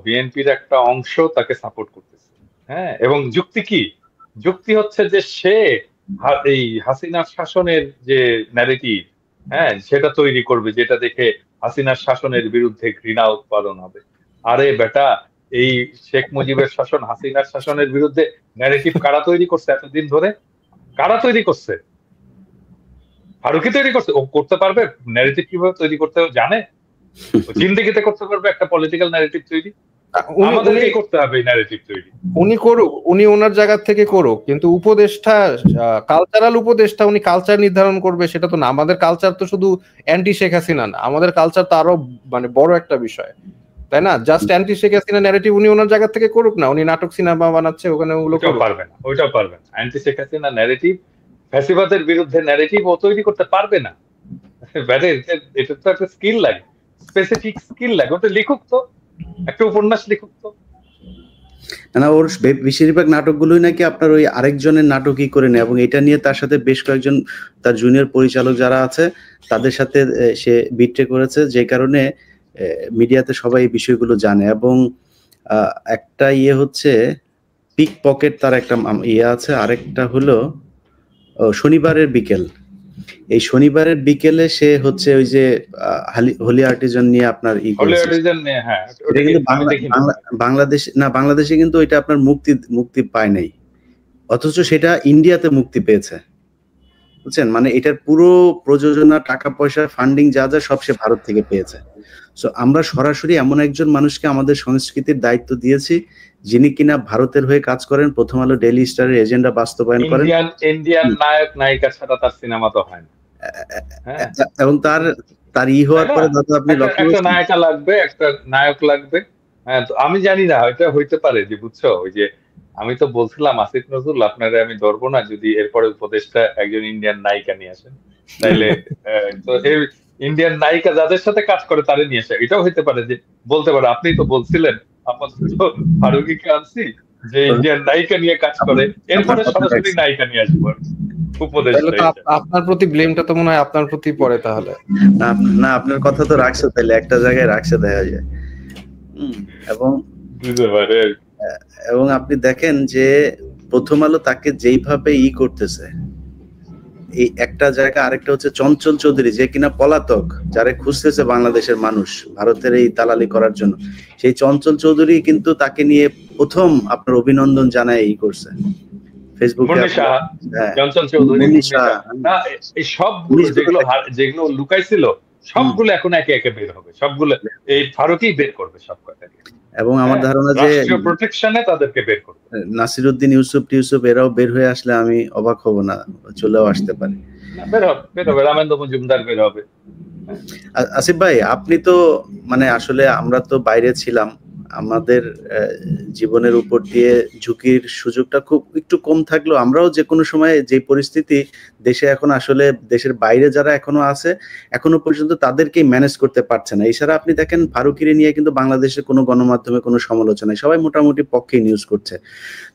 বিএনপির একটা অংশ তাকে সাপোর্ট করতেছে। হ্যাঁ, এবং যুক্তি কি? যুক্তি হচ্ছে যে সে এই হাসিনার শাসনের যে ন্যারেটিভ, হ্যাঁ, সেটা তৈরি করবে, যেটা দেখে হাসিনার শাসনের বিরুদ্ধে ঘৃণা উৎপাদন হবে। আরে বেটা, এই শেখ মুজিবের শাসন, হাসিনার শাসনের বিরুদ্ধে ন্যারেটিভ কারা তৈরি করছে এতদিন ধরে? কারা তৈরি করছে? ফারুকি তৈরি করছে? ও করতে পারবে ন্যারেটিভ কিভাবে তৈরি করতে জানে? ও জিন্দেগিতে করতে পারবে একটা পলিটিক্যাল ন্যারেটিভ তৈরি? আমাদেরকেই করতে হবে এই ন্যারেটিভ তৈরি। উনি করুক, উনি ওনার জায়গা থেকে করুক, কিন্তু উপদেষ্টা, কালচারাল উপদেষ্টা, উনি কালচার নির্ধারণ করবে সেটা তো না। আমাদের কালচার তো শুধু অ্যান্টি শেখ হাসিনা না, আমাদের কালচার তো আরো মানে বড় একটা বিষয়, তাই না? Just anti Sheikh Hasina narrative উনি ওনার জায়গা থেকে করুক না। উনি নাটক সিনেমা বানাচ্ছে, ওখানে ওগুলো পারবে না, ওইটাও পারবে না। অ্যান্টি শেখ হাসিনা ন্যারেটিভ, ফ্যাসিবাদের বিরুদ্ধে ন্যারেটিভ ও তৈরি করতে পারবে না। এটা তো একটা স্কিল লাগে, স্পেসিফিক স্কিল লাগে। ওটা লিখুক তো, একটা উপন্যাস লিখুক তো। না, ওর বেশিরভাগ নাটকগুলোই নাকি আপনার ওই আরেকজনের নাটকই করে নেয়, এবং এটা নিয়ে তার সাথে বেশ কয়েকজন তার জুনিয়র পরিচালক যারা আছে তাদের সাথে সে বিট্রে করেছে, যে কারণে মিডিয়াতে সবাই এই বিষয়গুলো জানে। এবং একটা ইয়ে হচ্ছে পিক পকেট, তার একটা ইয়ে আছে। আরেকটা হলো শনিবারের বিকেল। এই শনিবারের বিকেলে সে হচ্ছে ওই যে হোলি আর্টিজান নিয়ে আপনার বাংলাদেশে কিন্তু ওইটা আপনার মুক্তি পায় নাই, অথচ সেটা ইন্ডিয়াতে মুক্তি পেয়েছে, বুঝছেন? মানে এটার পুরো প্রযোজনা, টাকা পয়সা, ফান্ডিং যা যা সব সে ভারত থেকে পেয়েছে। সো আমরা সরাসরি এমন একজন মানুষকে আমাদের সংস্কৃতির দায়িত্ব দিয়েছি, যিনি কিনা ভারতের হয়ে কাজ করেন, প্রথম আলো, ডেইলি স্টারের এজেন্ডা বাস্তবায়ন করেন। ইন্ডিয়ান নায়ক নায়িকা ছাড়া তার সিনেমা তো হয় না। এবং তার হওয়ার পরে আপনি একটা নায়িকা লাগবে, একটা নায়ক লাগবে। হ্যাঁ, আমি জানি না, এটা হইতে পারে যে, বুঝছো, ওই যে আমি তো বলছিলাম আসিফ নজরুল, আপনারা আমি ধরবো না যদি এরপরে উপদেশটা একজন ইন্ডিয়ান নায়িকা নিয়ে আসেন, তাইলে তো এই ইন্ডিয়ান নায়িকা যাদের সাথে কাজ করে তারে নিয়ে আসে। এটাও হইতে পারে যে, বলতে পারে আপনি তো বলছিলেন আপাতত ফারুকিকে আনছি যে ইন্ডিয়ান নায়িকা নিয়ে কাজ করে, এরপরে সরাসরি নায়িকা নিয়ে আসবো। আপনার প্রতি ব্লেমটা তো মনে হয় আপনার প্রতি পড়ে তাহলে। না, আপনার কথা তো রাখছে, তাহলে একটা জায়গায় রাখছে দেখা যায়। এবং আপনি দেখেন যে প্রথম আলো তাকে যেইভাবে করতেছে, এই একটা জায়গা। আরেকটা হচ্ছে চঞ্চল চৌধুরী, যে কিনা পলাতক, যারা খুঁজতেছে বাংলাদেশের মানুষ ভারতের এই দালালি করার জন্য। সেই চঞ্চল চৌধুরী কিন্তু তাকে নিয়ে প্রথম আপনার অভিনন্দন জানায় করছে ফেসবুকে। সবগুলো যেগুলো লুকাইছিল সবগুলো এখন একে একে বের হবে, সবগুলো এই ফারুকই বের করবে সব কথা। এবং আমার ধারণা যে প্রোটেকশনে তাদেরকে বের করবে। নাসিরউদ্দিন ইউসুফ এরাও বের হয়ে আসলে আমি অবাক হব না, চলেও আসতে পারে। বের হবে, রামেন্দ্র মজুমদার বের হবে। আসিফ ভাই, আপনি তো মানে আসলে আমরা তো বাইরে ছিলাম, আমাদের জীবনের উপর দিয়ে ঝুঁকির সুযোগটা খুব একটু কম থাকলেও আমরাও যে কোনো সময় যে পরিস্থিতি দেশে এখন, আসলে দেশের বাইরে যারা এখনো আছে এখনো পর্যন্ত তাদেরকেই ম্যানেজ করতে পারছে না। এছাড়া আপনি দেখেন ফারুকিরে নিয়ে কিন্তু বাংলাদেশের কোনো গণমাধ্যমে কোনো সমালোচনায় সবাই মোটামুটি পক্ষে নিউজ করছে।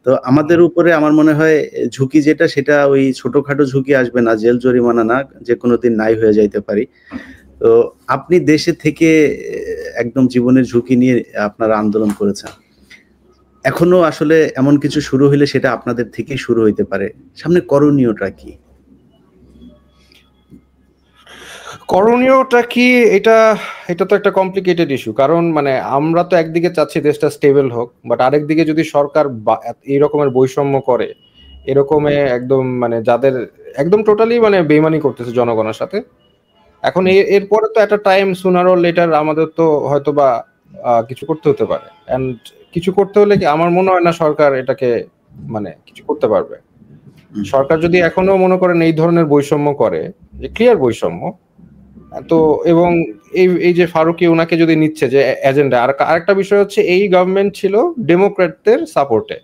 তো আমাদের উপরে আমার মনে হয় ঝুঁকি যেটা, সেটা ওই ছোটখাটো ঝুঁকি আসবে না, জেল জরিমানা না, যে কোনো দিন নাই হয়ে যাইতে পারি। তো আপনি দেশে থেকে একদম জীবনের ঝুঁকি নিয়ে আপনারা আন্দোলন করেছেন, এখনো আসলে এমন কিছু শুরু হইলে সেটা আপনাদের থেকেই শুরু হইতে পারে। সামনে করণীয়টা কি? করণীয়টা কি, এটা তো একটা কমপ্লিকেটেড ইস্যু। কারণ মানে আমরা তো একদিকে চাচ্ছি দেশটা স্টেবল হোক, বাট আরেকদিকে যদি সরকার এই রকমের বৈষম্য করে, এরকমে একদম মানে যাদের একদম টোটালি মানে বেইমানি করতেছে জনগণের সাথে, এখন এরপরে তো একটা টাইম সুনার অর লেটার আমাদের তো হয়তো বা কিছু করতে হতে পারে। এন্ড কিছু করতে হলে কি আমার মনে হয় না সরকার এটাকে মানে কিছু করতে পারবে। সরকার যদি এখনো মনে করেন এই ধরনের বৈষম্য করে, যে ক্লিয়ার বৈষম্য, তো এবং এই যে ফারুকি ওনাকে যদি নিচ্ছে যে এজেন্ডা, আর আরেকটা বিষয় হচ্ছে এই গভর্নমেন্ট ছিল ডেমোক্র্যাটদের সাপোর্টে,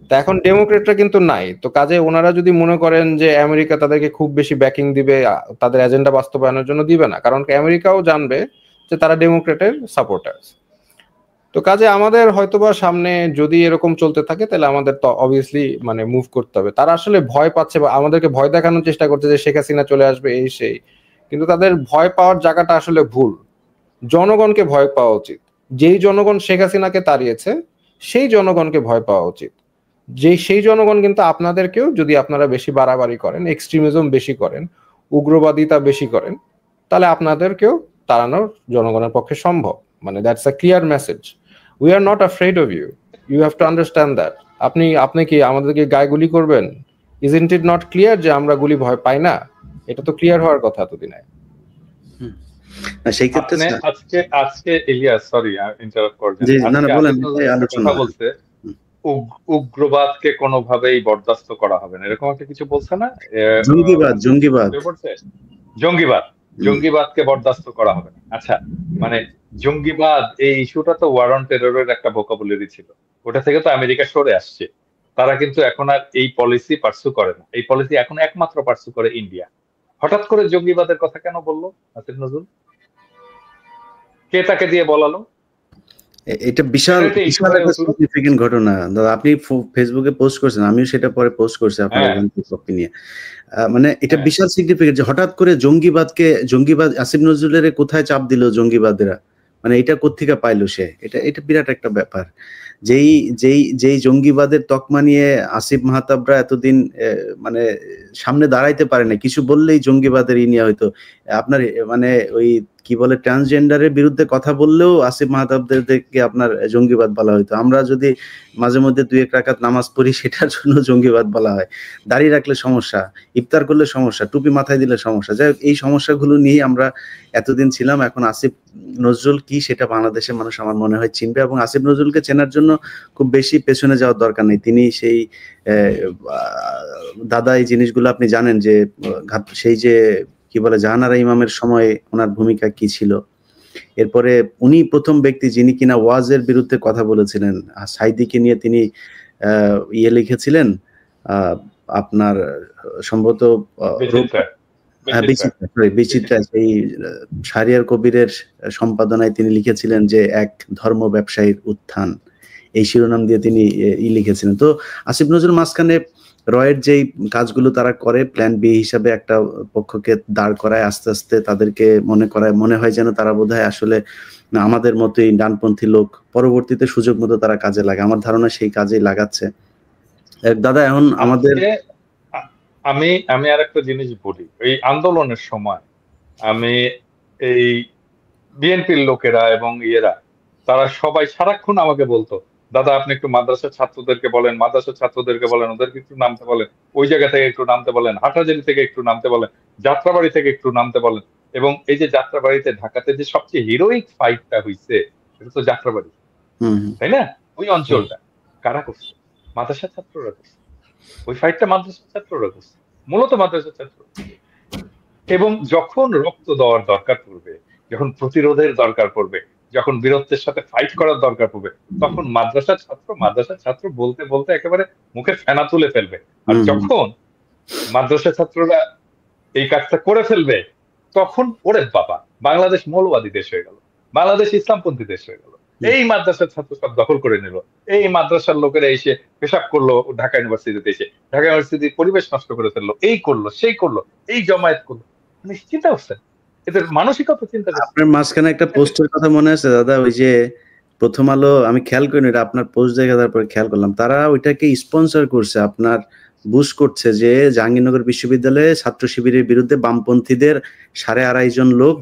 তা এখন ডেমোক্রেটরা কিন্তু নাই। তো কাজে ওনারা যদি মনে করেন যে আমেরিকা তাদেরকে খুব বেশি ব্যাকিং দিবে, তাদের এজেন্ডা বাস্তবায়নের জন্য দিবে না, কারণ আমেরিকাও জানবে যে তারা ডেমোক্রেটের সাপোর্টার্স। তো কাজে আমাদের হয়তোবা সামনে যদি এরকম চলতে থাকে তাহলে আমাদের তো অবভিয়াসলি মানে মুভ করতে হবে। তারা আসলে ভয় পাচ্ছে বা আমাদেরকে ভয় দেখানোর চেষ্টা করছে যে শেখ হাসিনা চলে আসবে এই সেই, কিন্তু তাদের ভয় পাওয়ার জায়গাটা আসলে ভুল। জনগণকে ভয় পাওয়া উচিত। যেই জনগণ শেখ হাসিনাকে তাড়িয়েছে সেই জনগণকে ভয় পাওয়া উচিত। সেই জনগণ কিন্তু আপনাদেরকেও, যদি আপনারা বেশি বাড়াবাড়ি করেন, এক্সট্রিমিজম বেশি করেন, উগ্রবাদিতা বেশি করেন, তাহলে আপনাদেরকেও তাড়ানো জনগণের পক্ষে সম্ভব। মানে that's a clear message. We are not afraid of you, you have to understand that. আপনি কি আমাদেরকে গায়ে গুলি করবেন? ইজন্ট ইট নট ক্লিয়ার যে আমরা গুলি ভয় পাই না? এটা তো ক্লিয়ার হওয়ার কথা এতদিনে। সেই ক্ষেত্রে আজকে ইলিয়াস, সরি ইন্টারাপ্ট করবেন, কথা বলতে উগ্রবাদকে কোনোভাবেই বরদাস্ত করা হবে না, এরকম একটা কিছু বলছে না? জঙ্গিবাদকে বরদাস্ত করা হবে না। আচ্ছা, মানে জঙ্গিবাদ এই ইস্যুটা তো ওয়ার অন টেররের একটা ভোকাবুলারি ছিল, ওটা থেকে তো আমেরিকা সরে আসছে। তারা কিন্তু এখন আর এই পলিসি পার্সু করে না, এই পলিসি এখন একমাত্র পার্সু করে ইন্ডিয়া। হঠাৎ করে জঙ্গিবাদের কথা কেন বললো আসিফ নজরুল? কে তাকে দিয়ে বলালো? এটা বিশাল সিগনিফিকেন্ট ঘটনা দাদা। আপনি ফেসবুকে পোস্ট করছেন, আমিও সেটা পরে পোস্ট করছি আপনার কপি নিয়ে। মানে এটা বিশাল সিগনিফিকেন্ট যে হঠাৎ করে জঙ্গিবাদ আসিফ নজরুলের কোথায় চাপ দিল জঙ্গিবাদেরা, মানে এটা কোত্থেকে পাইলো সে? এটা বিরাট একটা ব্যাপার। যেই জঙ্গিবাদের তকমা নিয়ে আসিফ মাহতাবরা এতদিন মানে সামনে দাঁড়াইতে পারে না, কিছু বললেই জঙ্গিবাদের নিয়ে হয়তো আপনার মানে ওই কি বলে ট্রান্সজেন্ডারের বিরুদ্ধে কথা বললেও আসিফ মাহতাবদেরকে আপনার জঙ্গিবাদ বলা হয়তো। আমরা যদি মাঝে মধ্যে 2-1 রাকাত নামাজ পড়ি সেটার জন্য জঙ্গিবাদ বলা হয়। দাঁড়িয়ে রাখলে সমস্যা, ইফতার করলে সমস্যা, টুপি মাথায় দিলে সমস্যা। যাই হোক, এই সমস্যাগুলো নিয়ে আমরা এতদিন ছিলাম। এখন আসিফ নজরুল কি সেটা বাংলাদেশের মানুষ আমার মনে হয় চিনবে, এবং আসিফ নজরুলকে চেনার জন্য খুব বেশি পেছনে যাওয়ার দরকার নেই। তিনি সেই দাদা এই জিনিসগুলো আপনি জানেন যে সেই যে কি বলে জাহানারা ইমামের সময় ওনার ভূমিকা কি ছিল। এরপরে উনি প্রথম ব্যক্তি যিনি কিনা ওয়াজের বিরুদ্ধে কথা বলেছিলেন। সাইদিকে নিয়ে তিনি লিখেছিলেন আপনার সম্ভবত বিচিত্রা, সেই শাহরিয়ার কবিরের সম্পাদনায় তিনি লিখেছিলেন যে এক ধর্ম ব্যবসায়ীর উত্থান, এই শিরোনাম দিয়ে তিনি লিখেছিলেন। তো আসিফ নজরুল মাঝখানে রয়ের যেই কাজগুলো তারা করে প্ল্যান বি হিসাবে একটা পক্ষকে দাঁড় করায়, আস্তে আস্তে তাদেরকে মনে হয় যেন তারা বোধহয় আসলে আমাদের মতোই ডানপন্থী লোক। পরবর্তীতে সুযোগ মতো তারা কাজে লাগে, আমার ধারণা সেই কাজেই লাগাচ্ছে। দাদা এখন আমাদের আমি আর একটা জিনিস বলি, এই আন্দোলনের সময় আমি এই বিএনপির লোকেরা এবং তারা সবাই সারাক্ষণ আমাকে বলতো, দাদা আপনি একটু মাদ্রাসার ছাত্রদেরকে বলেন, ওদেরকে একটু নামতে বলেন, ওই জায়গা থেকে একটু নামতে বলেন, হাটাজারি থেকে একটু নামতে বলেন, যাত্রাবাড়ি থেকে একটু নামতে বলেন। এবং এই যে যাত্রাবাড়িতে, ঢাকাতে যে সবচেয়ে হিরোইক ফাইটটা হয়েছে এটা তো যাত্রাবাড়ি, তাই না? ওই অঞ্চলটা কারা করছে? মাদ্রাসার ছাত্ররা করছে। ওই ফাইটটা মাদ্রাসার ছাত্ররা করছে, মূলত মাদ্রাসার ছাত্র। এবং যখন রক্ত দেওয়ার দরকার পড়বে, যখন প্রতিরোধের দরকার পড়বে, যখন বীরত্বের সাথে ফাইট করার দরকার পড়বে, তখন মাদ্রাসার ছাত্র বলতে বলতে একেবারে মুখে ফেনা তুলে ফেলবে। আর যখন মাদ্রাসা ছাত্ররা এই কাজটা করে ফেলবে, তখন ওরে বাবা, বাংলাদেশ মৌলবাদী দেশ হয়ে গেল, বাংলাদেশ ইসলামপন্থী দেশ হয়ে গেল। এই মাদ্রাসার ছাত্র সব দখল করে নিল, এই মাদ্রাসার লোকেরা এসে পেশাব করলো ঢাকা ইউনিভার্সিটিতে, এসে ঢাকা ইউনিভার্সিটির পরিবেশ নষ্ট করে ফেললো, এই করলো সেই করলো, এই জমায়েত করলো। চিন্তা করছেন এদের মানসিকতা? চিন্তা করছেন? আপনার মাঝখানে একটা পোস্টের কথা মনে আছে দাদা, ওই যে প্রথম আলো, আমি খেয়াল করিনি, এটা আপনার পোস্ট দেখে তারপরে খেয়াল করলাম, তারা ওইটাকে স্পন্সর করছে, আপনার বুশ করছে যে জাহাঙ্গীরনগর বিশ্ববিদ্যালয়ে ছাত্র শিবিরের বিরুদ্ধে বামপন্থীদের 2.5 জন লোক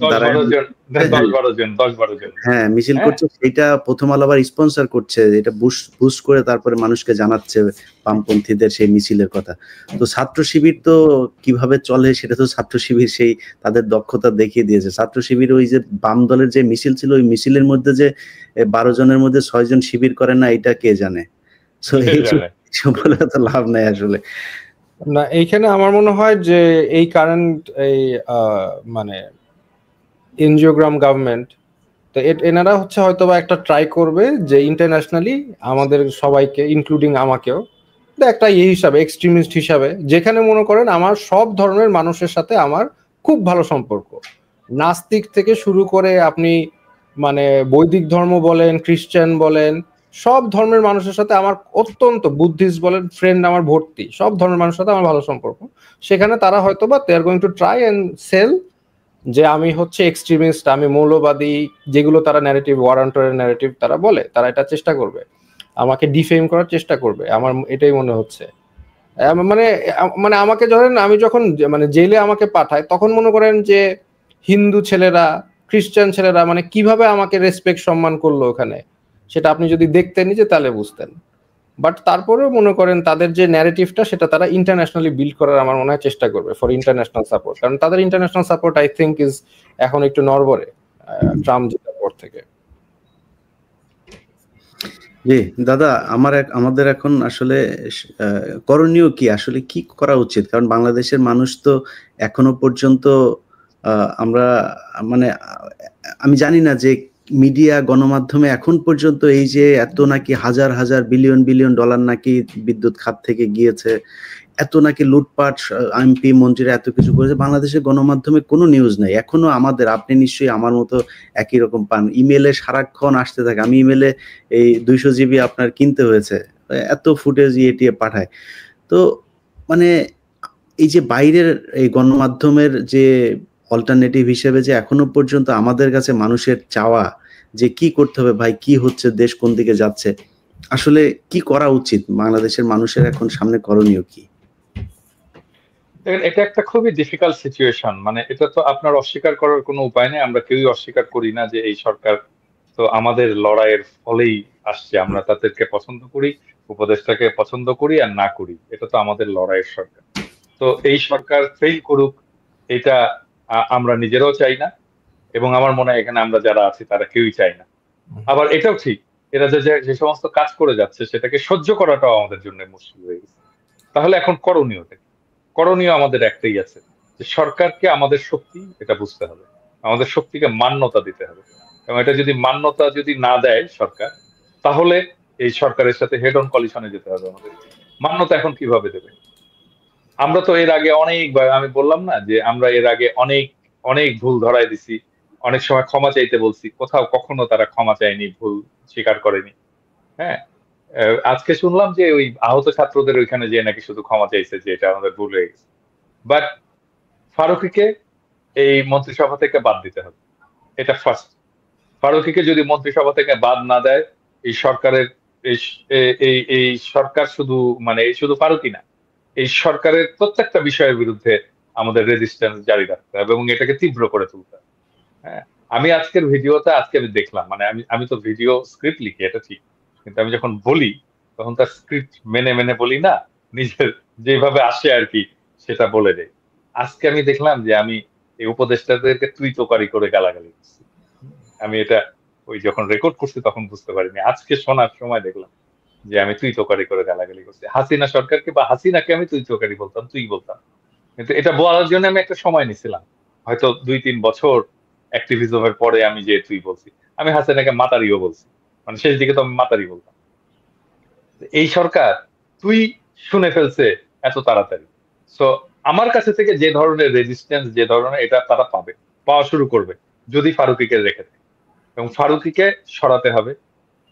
হ্যাঁ মিছিল করছে, সেটা প্রথম আলো আবার স্পন্সর করছে, এটা বুশ করে তারপরে মানুষকে জানাচ্ছে বামপন্থীদের সেই মিছিলের কথা। তো ছাত্র শিবির তো কিভাবে চলে সেটা তো ছাত্র শিবির সেই তাদের দক্ষতা দেখিয়ে দিয়েছে। ছাত্র শিবির ওই যে বাম দলের যে মিছিল ছিল, ওই মিছিলের মধ্যে যে 12 জনের মধ্যে 6 জন শিবির করে না, এটা কে জানে? বলে তো লাভ নাই আসলে। না, এইখানে আমার মনে হয় যে এই কারেন্ট এই মানে এনজিওগ্রাম গভর্নমেন্ট, তো এনারা হচ্ছে হয়তো বা একটা ট্রাই করবে যে ইন্টারন্যাশনালি আমাদের সবাইকে, ইনক্লুডিং আমাকেও, একটা হিসাবে এক্সট্রিমিস্ট হিসাবে, যেখানে মনে করেন আমার সব ধরনের মানুষের সাথে আমার খুব ভালো সম্পর্ক, নাস্তিক থেকে শুরু করে আপনি মানে বৈদিক ধর্ম বলেন, খ্রিস্টান বলেন, সব ধর্মের মানুষের সাথে আমার অত্যন্ত, বুদ্ধিস্ট বলেন, ফ্রেন্ড আমার ভর্তি, সব ধর্মের মানুষের সাথে আমার ভালো সম্পর্ক। সেখানে তারা হয়তো বা they are going to try and sell যে আমি হচ্ছে এক্সট্রিমিস্ট, আমি মৌলবাদী, যেগুলো তারা narrative, war on terror narrative তারা বলে, তারা এটা চেষ্টা করবে। আমাকে ডিফেম করার চেষ্টা করবে, আমার এটাই মনে হচ্ছে। মানে মানে আমাকে ধরেন আমি যখন মানে জেলে আমাকে পাঠায়, তখন মনে করেন যে হিন্দু ছেলেরা, খ্রিস্টান ছেলেরা মানে কিভাবে আমাকে রেসপেক্ট সম্মান করলো ওখানে, সেটা আপনি যদি দেখতেন যে তাহলে বুঝতেন। বাট তারপরেও মনে করেন তাদের যে ন্যারেটিভটা, সেটা তারা ইন্টারন্যাশনালি বিল্ড করার আমার মনে হয় চেষ্টা করবে ফর ইন্টারন্যাশনাল সাপোর্ট, কারণ তাদের international support I think is এখন একটু নড়বড়ে ট্রাম্প জেতার পর থেকে। জি দাদা, আমাদের এখন আসলে করণীয় কি, আসলে কি করা উচিত? কারণ বাংলাদেশের মানুষ তো এখনো পর্যন্ত আমরা মানে আমি জানি না যে মিডিয়া গণমাধ্যমে এখন পর্যন্ত এই যে এত নাকি হাজার হাজার বিলিয়ন বিলিয়ন ডলার নাকি বিদ্যুৎ খাত থেকে গিয়েছে, এত নাকি লুটপাট, এমপি মন্ত্রীরা এত কিছু করেছে, বাংলাদেশের গণমাধ্যমে কোনো নিউজ নাই এখনো। আপনি নিশ্চয়ই আমার মতো একই রকম পান, ইমেলে সারাক্ষণ আসতে থাকে। আমি ইমেলে এই 200 জিবি আপনার কিনতে হয়েছে, এত ফুটেজ ইয়ে পাঠায়। তো মানে এই যে বাইরের এই গণমাধ্যমের যে অল্টারনেটিভ হিসেবে যে এখনো পর্যন্ত আমাদের কাছে মানুষের চাওয়া যে কি করতে হবে ভাই, কি হচ্ছে, দেশ কোন দিকে যাচ্ছে, আসলে কি করা উচিত বাংলাদেশের মানুষের, এখন সামনে করণীয় কি? এটা একটা খুবই ডিফিকাল্ট সিচুয়েশন, মানে এটা তো আপনার অস্বীকার করার কোনো উপায় নেই। আমরা কেউই অস্বীকার করি না যে এই সরকার তো আমাদের লড়াইয়ের ফলেই আসছে। আমরা তাদেরকে পছন্দ করি, উপদেষ্টাকে পছন্দ করি আর না করি, এটা তো আমাদের লড়াইয়ের সরকার। তো এই সরকার ফেল করুক, এটা আমরা নিজেরাও চাই না, এবং আমার মনে হয় এখানে আমরা যারা আছি তারা কেউই চাই না। আবার এটাও ঠিক, এরা যে সমস্ত কাজ করে যাচ্ছে সেটাকে সহ্য করাটাও আমাদের জন্য মুশকিল হয়ে গেছে। তাহলে এখন করণীয় আমাদের একটাই আছে, যে সরকারকে আমাদের শক্তি এটা বুঝতে হবে, আমাদের শক্তিকে মান্যতা দিতে হবে। এবং এটা যদি মান্যতা না দেয় সরকার, তাহলে এই সরকারের সাথে হেড অন কলিশনে যেতে হবে আমাদের। মান্যতা এখন কিভাবে দেবে? আমরা তো এর আগে অনেকবার, আমি বললাম না যে আমরা এর আগে অনেক অনেক ভুল ধরায় দিছি, অনেক সময় ক্ষমা চাইতে বলছি, কোথাও কখনো তারা ক্ষমা চায়নি, ভুল স্বীকার করেনি। হ্যাঁ, আজকে শুনলাম যে ওই আহত ছাত্রদের ওইখানে যে নাকি শুধু ক্ষমা চাইছে যে এটা আমাদের ভুল হয়ে গেছে। বাট ফারুকীকে এই মন্ত্রিসভা থেকে বাদ দিতে হবে, এটা ফার্স্ট। ফারুকীকে যদি মন্ত্রিসভা থেকে বাদ না দেয়, এই সরকারের এই সরকার শুধু মানে শুধু ফারুকী না, এই সরকারের প্রত্যেকটা বিষয়ের বিরুদ্ধে আমাদের রেজিস্ট্যান্স জারি রাখতে হবে এবং এটাকে তীব্র করে তুলতে হবে। হ্যাঁ, আমি আজকের ভিডিওতে আমি দেখলাম, মানে আমি তো ভিডিও স্ক্রিপ্ট লিখি, এটা ঠিক, কিন্তু আমি যখন বলি তখন তার স্ক্রিপ্ট মেনে মেনে বলি না, নিজের যেভাবে আসে আর কি সেটা বলে দেয়। আজকে আমি দেখলাম যে আমি এই উপদেষ্টাদেরকে তুই তোকারি করে গালাগালি করছি। আমি এটা ওই যখন রেকর্ড করছি তখন বুঝতে পারিনি, আজকে শোনার সময় দেখলাম যে আমি তুই তোকারি করে গালাগালি করছি। হাসিনা সরকারকে বা হাসিনাকে আমি তুই তোকারি বলতাম, তুই বলতাম। কিন্তু এটা বলার জন্য আমি একটা সময় নিছিলাম, হয়তো 2-3 বছর অ্যাক্টিভিজমের পরে আমি যে তুই বলছি। আমি হাসিনাকে মাতারিও বলছি, মানে শেষ দিকে তো আমি মাতারি বলতাম। এই সরকার তুই শুনে ফেলছে এত তাড়াতাড়ি। সো আমার কাছে থেকে যে ধরনের রেজিস্ট্যান্স, যে ধরনের, এটা তারা পাওয়া শুরু করবে যদি ফারুকীকে রেখে দেয়, এবং ফারুকীকে সরাতে হবে।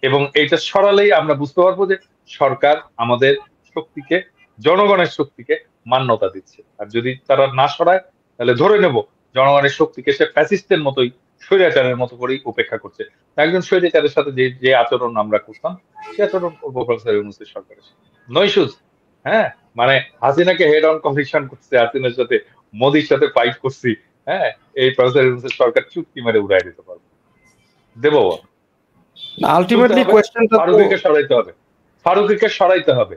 এবং এইটা সরালেই আমরা বুঝতে পারবো যে সরকার আমাদের শক্তিকে, জনগণের শক্তিকে মান্যতা দিচ্ছে। আর যদি তারা না সরায়, তাহলে ধরে নেব জনগণের শক্তিকে সে ফ্যাসিস্টের মতোই, স্বৈরাচারের মতো করেই উপেক্ষা করছে। একজন স্বৈরাচারের সাথে যে আচরণ আমরা করতাম, সে আচরণ করবো প্রফেসর ইউনূসের সরকারের সাথে। No issues. হ্যাঁ, মানে হাসিনাকে হেড অন কমিশন করছে, হাসিনার সাথে মোদির সাথে ফাইট করছি। হ্যাঁ, এই প্রফেসর ইউনূসের সরকার চুক্তি মেরে উড়াই দিতে পারবো, দেবো। আলটিমেটলি কোয়েশ্চেনটা ফারুকীকে সরাইতে হবে।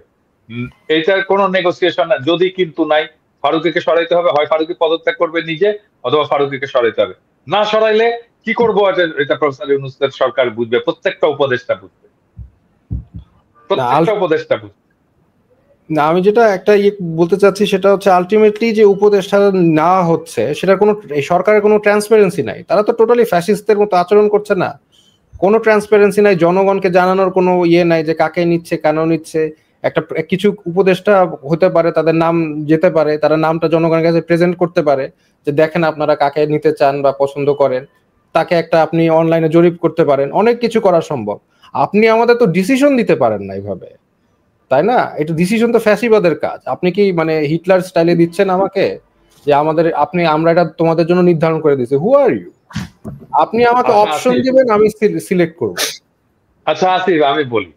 এইটার কোনো নেগোসিয়েশন না, যদি কিন্তু নাই। ফারুকীকে সরাইতে হবে, হয় ফারুকী পদত্যাগ করবে নিজে, অথবা ফারুকীকে সরাইতে হবে। না সরাইলে কি করবো এটা প্রফেসর ইউনূসের সরকার বুঝবে, প্রত্যেকটা উপদেষ্টা বুঝবে, প্রত্যেকটা উপদেষ্টা বুঝবে। না, আমি যেটা একটা বলতে চাচ্ছি সেটা হচ্ছে আলটিমেটলি যে উপদেষ্টা না হচ্ছে সেটা কোনো, এই সরকারের কোনো ট্রান্সপারেন্সি নাই। তারা তো টোটালি ফ্যাসিস্টদের মতো আচরণ করছে না, কোনো ট্রান্সপারেন্সি নাই, জনগণকে জানানোর কোনো ইয়ে নাই যে কাকে নিচ্ছে, কেন নিচ্ছে। একটা কিছু উপদেষ্টা হতে পারে, তাদের নাম যেতে পারে, তারা নামটা জনগণের কাছে প্রেজেন্ট করতে পারে যে দেখেন আপনারা কাকে নিতে চান বা পছন্দ করেন, তাকে একটা আপনি অনলাইনে জরিপ করতে পারেন, অনেক কিছু করা সম্ভব। আপনি আমাদের তো ডিসিশন দিতে পারেন না এইভাবে, তাই না? এটা ডিসিশন তো ফ্যাসিবাদের কাজ। আপনি কি মানে হিটলার স্টাইলে দিচ্ছেন আমাকে যে আমরা এটা তোমাদের জন্য নির্ধারণ করে দিচ্ছি? হু আর ইউ? আপনি আমাকে অপশন দিবেন, আমি সিলেক্ট করব। আচ্ছা আসিফ, আমি বলি,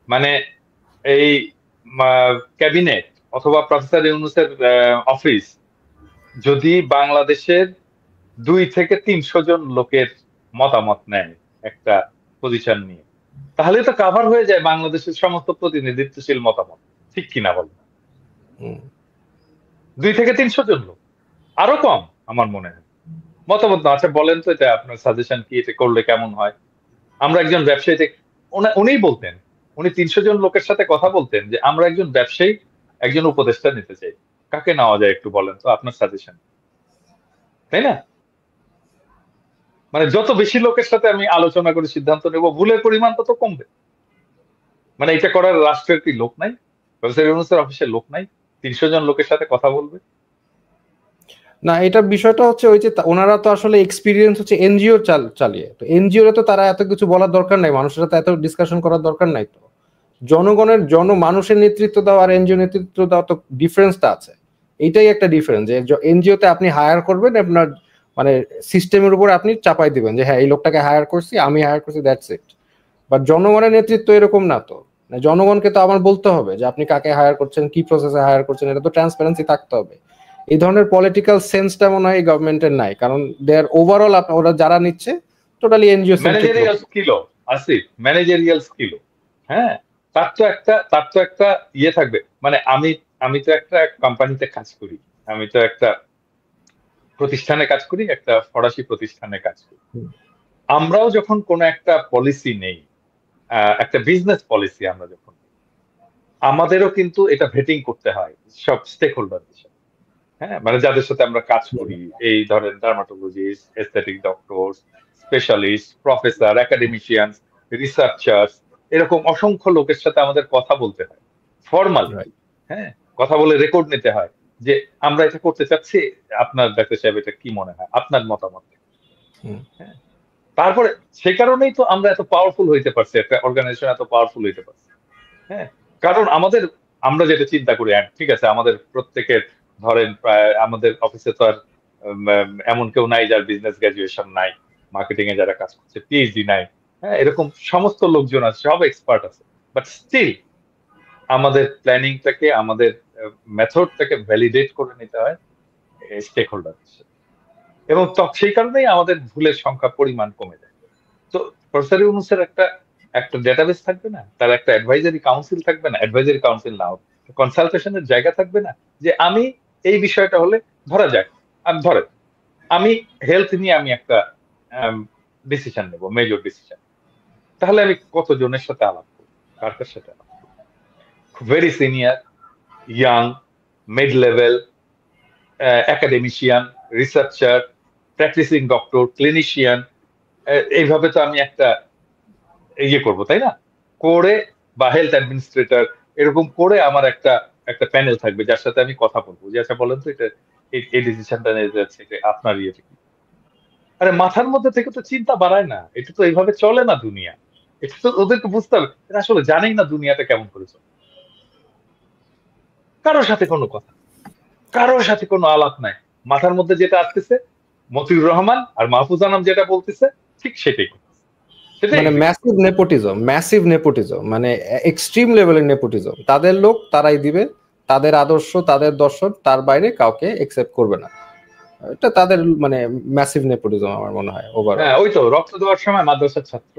মানে এই ক্যাবিনেট অথবা প্রফেসর ইউনূসের অফিস যদি বাংলাদেশের 2 থেকে 300 জন লোকের মতামত নেয় একটা পজিশন নিয়ে, তাহলে তো কাভার হয়ে যায় বাংলাদেশের সমস্ত প্রতিনিধিত্বশীল মতামত, ঠিক কিনা বলবো? 2 থেকে 300 জন লোক, আরো কম আমার মনে হয় মতামত না। আচ্ছা বলেন তো, এটা আপনার সাজেশন কি, এটা করলে কেমন হয়? আমরা একজন ব্যবসায়ী, উনিই বলতেন, উনি 300 জন লোকের সাথে কথা বলতেন যে আমরা একজন ব্যবসায়ী একজন উপদেষ্টা নিতে চাই, কাকে নেওয়া যায় একটু বলেন তো, আপনার সাজেশন। তাই না? মানে যত বেশি লোকের সাথে আমি আলোচনা করে সিদ্ধান্ত নেব, ভুলের পরিমাণ তত কমবে। মানে এটা করার রাষ্ট্রের কি লোক নাই? প্রফেসর ইউনূসের অফিসের লোক নাই 300 জন লোকের সাথে কথা বলবে? না, এটা বিষয়টা হচ্ছে ওই যে ওনারা তো আসলে এক্সপিরিয়েন্স হচ্ছে এনজিও চালিয়ে, তো এনজিওরে তো তারা এত কিছু বলার দরকার নাই, মানুষের সাথে এত ডিসকাশন করার দরকার নাই। তো জনগণের মানুষের নেতৃত্ব দেওয়া আর এনজিও নেতৃত্ব দেওয়া তো ডিফারেন্সটা আছে। এইটাই একটা ডিফারেন্স, যে এনজিওতে আপনি হায়ার করবেন আপনার মানে সিস্টেমের উপর আপনি চাপাই দিবেন যে হ্যাঁ এই লোকটাকে হায়ার করছি, আমি হায়ার করছি, দ্যাটস ইট। বাট জনগণের নেতৃত্ব এরকম না। তো জনগণকে তো আমার বলতে হবে যে আপনি কাকে হায়ার করছেন, কি প্রসেসে হায়ার করছেন, এটা তো ট্রান্সপারেন্সি থাকতে হবে। এই ধরনের পলিটিক্যাল সেন্সটা মনে হয় গভর্নমেন্টের নাই, কারণ দেয়ার ওভারঅল ওরা যারা নিচ্ছে totally NGO managerial skill Asif, managerial skill. হ্যাঁ, তার তো একটা ইয়ে থাকবে। মানে আমি তো একটা কোম্পানিতে কাজ করি, আমি তো একটা প্রতিষ্ঠানে কাজ করি, একটা ফরাসি প্রতিষ্ঠানে কাজ করি। আমরাও যখন কোন একটা পলিসি নেই, একটা বিজনেস পলিসি আমরা যখন, আমাদেরও কিন্তু এটা ভেটিং করতে হয় সব স্টেক হোল্ডারদের সাথে। হ্যাঁ, মানে যাদের সাথে আমরা কাজ করি, এই ধরেন dermatologist, aesthetic doctor, specialist, professor, academician, researchers, এরকম অসংখ্য লোকের সাথে আমাদের কথা বলতে হয় ফর্মাল। হ্যাঁ, কথা বলে রেকর্ড নিতে হয় যে আমরা এটা করতে চাচ্ছি, আপনার ডাক্তার সাহেব এটা কি মনে হয়, আপনার মতামত। হ্যাঁ, তারপরে সে কারণেই তো আমরা এত পাওয়ারফুল হইতে পারছি, একটা অর্গানাইজেশন এত পাওয়ারফুল হইতে পারছে। হ্যাঁ, কারণ আমরা যেটা চিন্তা করি, ঠিক আছে আমাদের প্রত্যেকের ধরেন প্রায় আমাদের অফিসে তো আর এমন কেউ নাই যার বিজনেস গ্রাজুয়েশন নাই, মার্কেটিং এ যারা কাজ করছে পিএইচডি নাই। হ্যাঁ, এরকম সমস্ত লোকজন আছে, সব এক্সপার্ট আছে, বাট স্টিল আমাদের প্ল্যানিংটাকে, আমাদের মেথডটাকে ভ্যালিডেট করে নিতে হয় স্টেক হোল্ডার, এবং সেই কারণেই আমাদের ভুলের সংখ্যা পরিমাণ কমে যায়। তো প্রফেসর ইউনূসের একটা ডেটাবেস থাকবে না, তার একটা অ্যাডভাইজারি কাউন্সিল থাকবে না, অ্যাডভাইজারি কাউন্সিল নাও কনসালটেশনের জায়গা থাকবে না, যে আমি এই বিষয়টা হলে ধরা যাক, আমি হেলথ নিয়ে আমি একটা ডিসিশন নেব, মেজর ডিসিশন, তাহলে আমি কতজনের সাথে আলাপ করবো, কার সাথে আলাপ করবো? Very senior, young, mid level, academician, researcher, practising doctor, clinician, এইভাবে তো আমি একটা ইয়ে করবো, তাই না? করে বা হেলথ অ্যাডমিনিস্ট্রেটর, এরকম করে আমার একটা প্যানেল থাকবে যার সাথে আমি কথা বলবো, যে আচ্ছা বলেন তো এটা এই ডিসিশনটা নিয়ে যাচ্ছে, আপনার ইয়েটা কি? আরে মাথার মধ্যে থেকে তো চিন্তা বাড়ায় না, এটা তো এইভাবে চলে না দুনিয়া। এটা তো ওদেরকে বুঝতে হবে, এটা আসলে জানেই না দুনিয়াটা কেমন করে চলে। কারোর সাথে কোনো কথা, কারোর সাথে কোনো আলাপ নাই, মাথার মধ্যে যেটা আসতেছে মতিউর রহমান আর মাহফুজ আনাম যেটা বলতেছে ঠিক সেটাই। মানে ম্যাসিভ নেপোটিজম, মানে এক্সট্রিম লেভেলের নেপোটিজম। তাদের লোক তারাই দিবে, তাদের আদর্শ, তাদের দর্শন, তার বাইরে কাউকে একসেপ্ট করবে না। এটা তাদের মানে ম্যাসিভ নেপোটিজম আমার মনে হয় ওভারঅল। হ্যাঁ, ওই তো রক্ত দেওয়ার সময় মাদ্রাসার ছাত্র,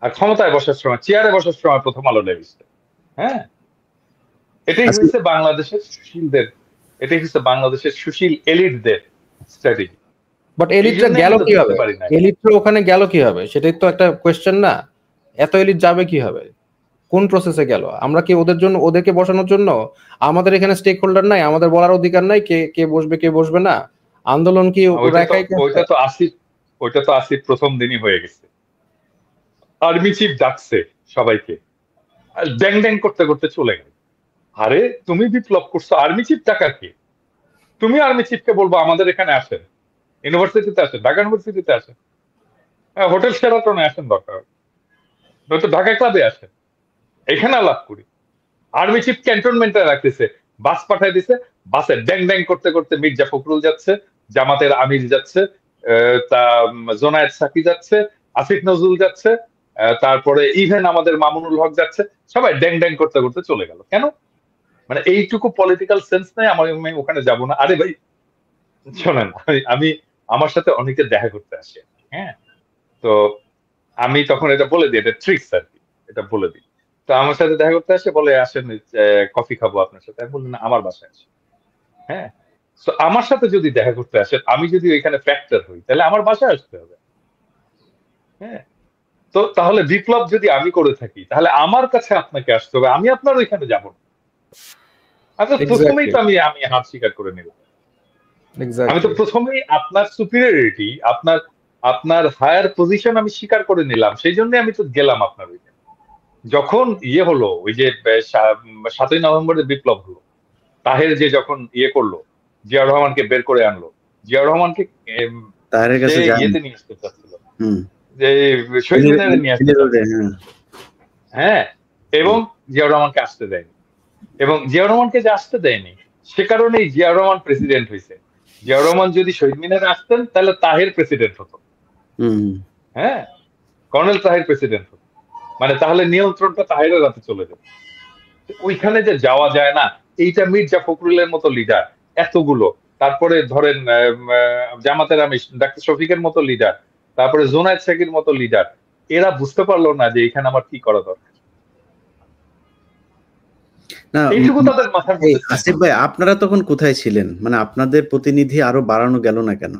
আর ক্ষমতায় বসার সময়, চেয়ারে বসার সময় প্রথম আলো লেভিস্ট। হ্যাঁ, এটাই হচ্ছে বাংলাদেশের সুশীলদের, এটাই হচ্ছে বাংলাদেশের সুশীল এলিটদের স্ট্র্যাটেজি। বাট এলিটরা গেল কিভাবে? এলিটরা ওখানে গেল কিভাবে? সেটাই তো একটা কোয়েশ্চেন না? এত এলিট যাবে কিভাবে? কোন প্রসেসে গেল? আমরা কি ওদেরকে বসানোর জন্য? আমাদের এখানে স্টেক হোল্ডার নাই, আমাদের বলার অধিকার নাই কে বসবে কে বসবে না? আন্দোলন কি ওইটা তো আসিফ প্রথম দিনই হয়ে গেছে। আর্মি চিফ ডাকছে সবাইকে, ড্যাং ড্যাং করতে করতে চলে গেল। আরে তুমি বিপ্লব করছো, আর্মি চিফ ডাকার কি? তুমি আর্মি চিফকে বলবো আমাদের এখানে আসেন, ইউনিভার্সিটিতে আসেন, ঢাকা ইউনিভার্সিটিতে আসেন, হোটেল শেরাটনে আসেন, দরকার নয়তো ঢাকা ক্লাবে আসেন, এখানে আলাপ করি। আর্মি চিফ ক্যান্টনমেন্টে রাখতেছে, বাস পাঠাই দিছে, বাসে ড্যাং ড্যাং করতে করতে মির্জা ফখরুল যাচ্ছে, জামাতের আমির যাচ্ছে, তা জোনায়েদ সাকি যাচ্ছে, আসিফ নজরুল যাচ্ছে, তারপরে ইভেন আমাদের মামুনুল হক যাচ্ছে, সবাই ড্যাং ড্যাং করতে করতে চলে গেল। কেন? মানে এইটুকু পলিটিক্যাল সেন্স নেই আমি ওখানে যাব না। আরে ভাই শোনেন, আমি আমার সাথে অনেকে দেখা করতে আসে, হ্যাঁ, তো আমি তখন এটা বলে দিই, এটা ট্রিক্স আর কি, এটা বলে দিই। তো আমার সাথে দেখা করতে আসে, বলে আসেন কফি খাবো আপনার সাথে। আমি বলি না, আমার বাসায় আসে। হ্যাঁ, তো আমার সাথে যদি দেখা করতে আসেন, আমি যদি ওইখানে ফ্যাক্টর হই, তাহলে আমার বাসায় আসতে হবে। হ্যাঁ, তো তাহলে বিপ্লব যদি আমি করে থাকি, তাহলে আমার কাছে আপনাকে আসতে হবে, আমি আপনার ওইখানে যাব না। আচ্ছা, প্রথমেই তো আমি হাত স্বীকার করে নিলাম। আমি তো প্রথমেই আপনার সুপিরিয়রিটি, আপনার হায়ার পজিশন আমি স্বীকার করে নিলাম, সেই জন্য আমি তো গেলাম আপনার ওইখানে। যখন হলো, ওই যে 7ই নভেম্বরের বিপ্লব হলো, তাহের যে যখন করলো, জিয়াউর রহমানকে বের করে আনলো, জিয়াউর রহমানকে তাহেরের কাছে ইয়েতে নিয়ে আসতে চাচ্ছিল, যে শহীদ মিনারে নিয়ে আসতে চাচ্ছিল, হ্যাঁ, এবং জিয়াউর রহমানকে আসতে দেয়নি। এবং জিয়াউর রহমানকে যে আসতে দেয়নি, সে কারণেই জিয়াউর রহমান প্রেসিডেন্ট হয়েছে। জিয়াউর রহমান যদি শহীদ মিনারে আসতেন, তাহলে তাহের প্রেসিডেন্ট হতো। হ্যাঁ, কর্নেল তাহের প্রেসিডেন্ট হতো, মানে তাহলে নিয়ন্ত্রণটা তাহেরের হাতে চলে যেত। ওইখানে যে যাওয়া যায় না, এইটা মির্জা ফখরুলের মতো লিডার এতগুলো, তারপরে ধরেন জামাতের আমির ডাক্তার শফিকের মতো লিডার, তারপরে জোনায়েদ শেখের মতো লিডার, এরা বুঝতে পারলো না যে এখানে আমার কি করা দরকার। এইটুকু তাদের মাথার মধ্যে। আসিফ ভাই, আপনারা তখন কোথায় ছিলেন? মানে আপনাদের প্রতিনিধি আরো বাড়ানো গেল না কেন?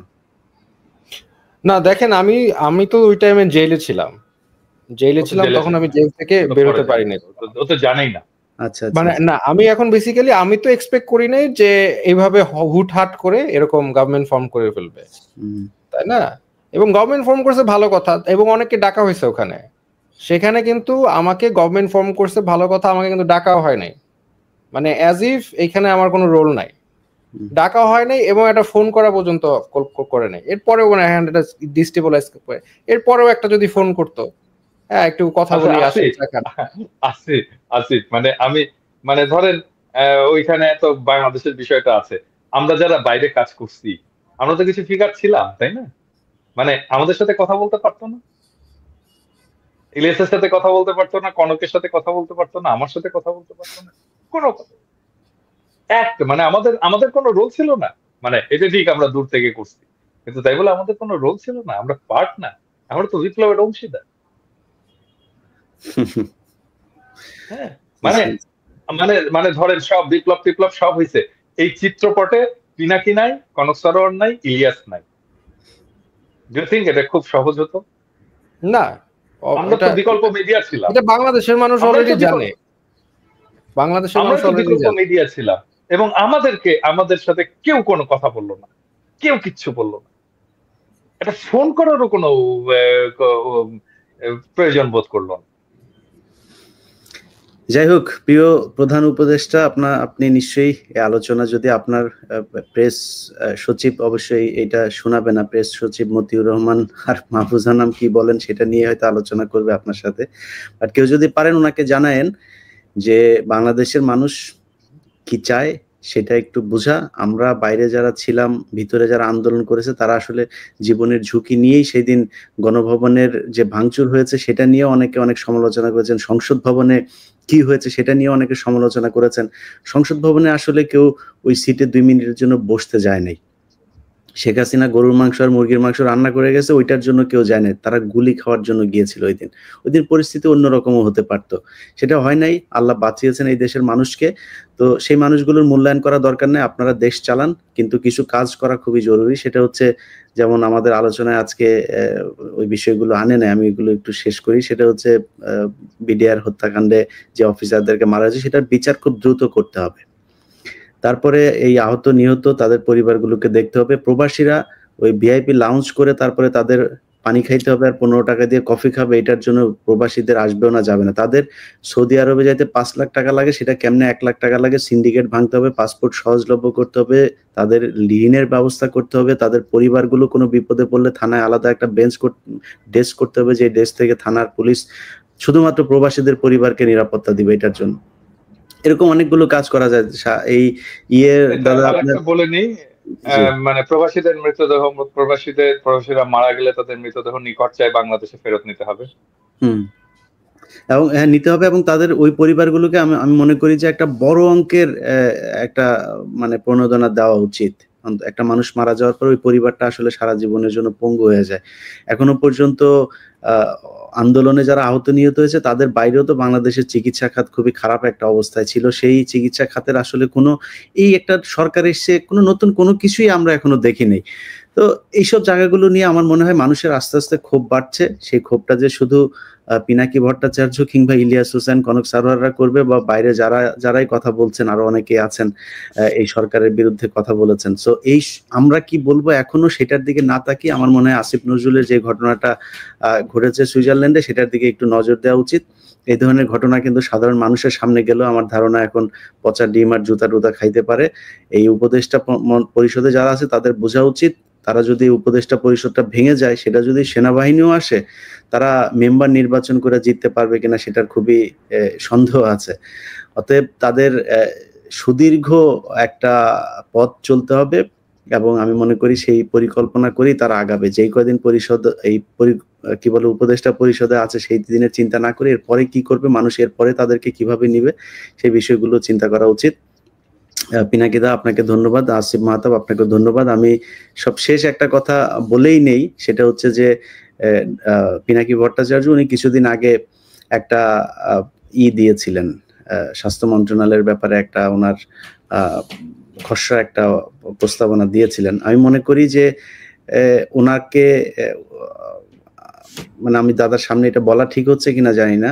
না দেখেন, আমি তো ওই টাইমে জেলে ছিলাম, তখন আমি জেল থেকে বের হতে পারিনি। ও তো জানেই না। আচ্ছা, মানে না, আমি এখন বেসিক্যালি আমি তো এক্সপেক্ট করি নাই যে এইভাবে হুটহাট করে এরকম গভর্নমেন্ট ফর্ম করে ফেলবে, তাই না? এবং গভর্নমেন্ট ফর্ম করছে ভালো কথা, এবং অনেককে ডাকা হয়েছে ওখানে। সেখানে কিন্তু আমাকে গভর্নমেন্ট ফর্ম করছে ভালো কথা, আমাকে কিন্তু ডাকাও হয় নাই, মানে অ্যাজ ইফ এখানে আমার কোনো রোল নাই, ডাকা হয় নাই, এবং একটা ফোন করা পর্যন্ত করে নাই। এরপরেও মানে এটা ডিস্টেবলাইজ করে, এরপরেও একটা যদি ফোন করতো, হ্যাঁ একটু কথা বলি আসিফ, মানে আমি মানে ধরেন ওইখানে তো বাংলাদেশের বিষয়টা আছে, আমরা যারা বাইরে কাজ করছি, আমরা তো কিছু ফিগার ছিলাম, তাই না? মানে আমাদের সাথে কথা বলতে পারতো না, ইলিয়াসের সাথে কথা বলতে পারতো না, কনকের সাথে কথা বলতে পারতো না, আমার সাথে কথা বলতে পারতো না, কোনো মানে আমাদের কোনো রোল ছিল না। মানে এটা ঠিক, আমরা দূর থেকে করছি, কিন্তু তাই বলে আমাদের কোনো রোল ছিল না, আমরা পার্ট না, আমরা তো বিপ্লবের অংশীদার। হ্যাঁ, মানে মানে মানে ধরেন সব বিপ্লব সব হয়েছে এই চিত্রপটে, পিনাকি নাই, কনক সরোয়ার নাই, ইলিয়াস নাই। ডু ইউ থিংক এটা খুব সহজ হতো? না, আমরা তো বিকল্প মিডিয়া ছিলাম, এটা বাংলাদেশের মানুষ অলরেডি জানে, বাংলাদেশের মানুষ অলরেডি বিকল্প মিডিয়া ছিলাম, এবং আমাদের সাথে কেউ কোনো কথা বললো না, কেউ কিচ্ছু বললো না, এটা ফোন করারও কোনো প্রয়োজন বোধ করলো না। যাই হোক, প্রিয় প্রধান উপদেষ্টা, আপনি নিশ্চয়ই এই আলোচনা, যদি আপনার প্রেস সচিব অবশ্যই এটা শোনাবে না, প্রেস সচিব মতিউর রহমান আর মাহফুজা নাম কি বলেন সেটা নিয়ে হয়তো আলোচনা করবে আপনার সাথে। বাট কেউ যদি পারেন ওনাকে জানায়েন যে বাংলাদেশের মানুষ কি চায় সেটা একটু বোঝা। আমরা বাইরে যারা ছিলাম, ভিতরে যারা আন্দোলন করেছে, তারা আসলে জীবনের ঝুঁকি নিয়েই সেই দিন গণভবনের যে ভাঙচুর হয়েছে সেটা নিয়ে অনেকে অনেক সমালোচনা করেছেন, সংসদ ভবনে কি হয়েছে সেটা নিয়ে অনেকে সমালোচনা করেছেন। সংসদ ভবনে আসলে কেউ ওই সিটে 2 মিনিটের জন্য বসতে যায় নাই। শেখ হাসিনা গরুর মাংস আর মুরগির মাংস রান্না করে গেছে, ওইটার জন্য কেউ যায় নাই, তারা গুলি খাওয়ার জন্য গিয়েছিল ওই দিন পরিস্থিতি অন্যরকমও হতে পারতো, সেটা হয় নাই। আল্লাহ বাঁচিয়েছেন এই দেশের মানুষকে, তো সেই মানুষগুলোর মূল্যায়ন করা দরকার নেই। আপনারা দেশ চালান, কিন্তু কিছু কাজ করা খুবই জরুরি। সেটা হচ্ছে, যেমন আমাদের আলোচনায় আজকে ওই বিষয়গুলো আনে নাই, আমি এগুলো একটু শেষ করি। সেটা হচ্ছে বিডিআর হত্যাকাণ্ডে যে অফিসারদেরকে মারা হয়েছে সেটার বিচার খুব দ্রুত করতে হবে। তারপরে এই আহত নিহত তাদের পরিবারগুলোকে দেখতে হবে। প্রবাসীরা ওই ভিআইপি লাউঞ্জ করে তারপরে তাদের পানি খাইতে হবে আর 15 টাকা দিয়ে কফি খাবে, এটার জন্য প্রবাসীদের আসবেও না, যাবে না। তাদের সৌদি আরবে যাইতে 5 লাখ টাকা লাগে, সেটা কেমনে 1 লাখ টাকা লাগে? সিন্ডিকেট ভাঙতে হবে, পাসপোর্ট সহজলভ্য করতে হবে, তাদের ঋণের ব্যবস্থা করতে হবে, তাদের পরিবারগুলো কোনো বিপদে পড়লে থানায় আলাদা একটা ডেস্ক করতে হবে, যে ডেস্ক থেকে থানার পুলিশ শুধুমাত্র প্রবাসীদের পরিবারকে নিরাপত্তা দিবে এটার জন্য। এরকম অনেকগুলো কাজ করা যায়। এই দাদা আপনার বলে নেই, মানে প্রবাসীরা মারা গেলে তাদের মৃতদেহ নিকট চায় বাংলাদেশে ফেরত নিতে হবে। হুম। এবং হ্যাঁ, নিতে হবে, এবং তাদের ওই পরিবারগুলোকে আমি আমি মনে করি যে একটা বড় অঙ্কের একটা মানে প্রণোদনা দেওয়া উচিত। একটা মানুষ মারা যাওয়ার পর ওই পরিবারটা আসলে সারা জীবনের জন্য পঙ্গু হয়ে যায়। এখনো পর্যন্ত আন্দোলনে যারা আহত নিহত হয়েছে তাদের বাইরেও তো বাংলাদেশের চিকিৎসা খাত খুবই খারাপ একটা অবস্থায় ছিল। সেই চিকিৎসা খাতের আসলে কোনো, এই একটা সরকার এসছে, কোনো নতুন কোনো কিছুই আমরা এখনো দেখি নাই। তো এইসব জায়গাগুলো নিয়ে আমার মনে হয় মানুষের আস্তে আস্তে ক্ষোভ বাড়ছে। সেই ক্ষোভটা যে শুধু পিনাকি ভট্টাচার্য কিংবা ইলিয়াস হোসেন, কনক সারোয়াররা করবে, বা বাইরে যারাই কথা বলছেন, আরো অনেকে আছেন এই সরকারের বিরুদ্ধে কথা বলেছেন। সো আমরা কি বলবো এখনো সেটার দিকে না তাকিয়ে আমার মনে হয় আসিফ নজরুলের যে ঘটনাটা ঘটেছে সুইজারল্যান্ডে, সেটার দিকে একটু নজর দেওয়া উচিত। এই ধরনের ঘটনা কিন্তু সাধারণ মানুষের সামনে গেলেও আমার ধারণা এখন পচা ডিম আর জুতা টুতা খাইতে পারে। এই উপদেষ্টা পরিষদে যারা আছে তাদের বোঝা উচিত, তারা যদি উপদেষ্টা পরিষদটা ভেঙে যায়, সেটা যদি সেনাবাহিনীও আসে, তারা মেম্বার নির্বাচন করে জিততে পারবে কিনা সেটার খুবই সন্দেহ আছে। অতএব তাদের সুদীর্ঘ একটা পথ চলতে হবে, এবং আমি মনে করি সেই পরিকল্পনা করেই তারা আগাবে। যেই কয়দিন পরিষদ এই কি বলে উপদেষ্টা পরিষদে আছে সেই দিনের চিন্তা না করে এরপরে কি করবে মানুষ, এরপরে তাদেরকে কিভাবে নিবে, সেই বিষয়গুলো চিন্তা করা উচিত। পিনাকিদা আপনাকে ধন্যবাদ, আসিফ মাহতাব আপনাকে ধন্যবাদ। আমি সবশেষ একটা কথা বলেই নেই, সেটা হচ্ছে যে পিনাকি ভট্টাচার্য উনি কিছুদিন আগে একটা দিয়েছিলেন, স্বাস্থ্য মন্ত্রণালয়ের ব্যাপারে একটা ওনার খসড়া একটা প্রস্তাবনা দিয়েছিলেন। আমি মনে করি যে ওনাকে মানে আমি দাদার সামনে এটা বলা ঠিক হচ্ছে কিনা জানি না,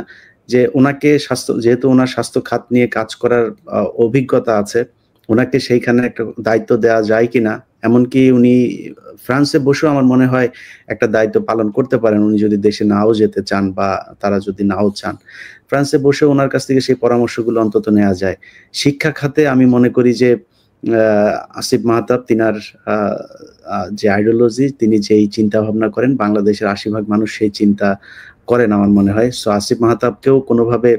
যে ওনাকে যেহেতু ওনার স্বাস্থ্য খাত নিয়ে কাজ করার অভিজ্ঞতা আছে, ওনাকে সেইখানে একটা দায়িত্ব দেওয়া যায় কিনা। এমনকি উনি ফ্রান্সে বসেও আমার মনে হয় একটা দায়িত্ব পালন করতে পারেন, উনি যদি দেশে নাও যেতে চান বা তারা যদি নাও চান। ফ্রান্সে বসে ওনার কাছ থেকে সেই পরামর্শগুলো অন্তত নেওয়া যায়। শিক্ষা খাতে আমি মনে করি যে আসিফ মাহতাব তিনার যে আইডিওলজি, তিনি যেই চিন্তা ভাবনা করেন, বাংলাদেশের ৮০% মানুষ সেই চিন্তা করেন আমার মনে হয়। সো আসিফ মাহতাবকেও কোনোভাবে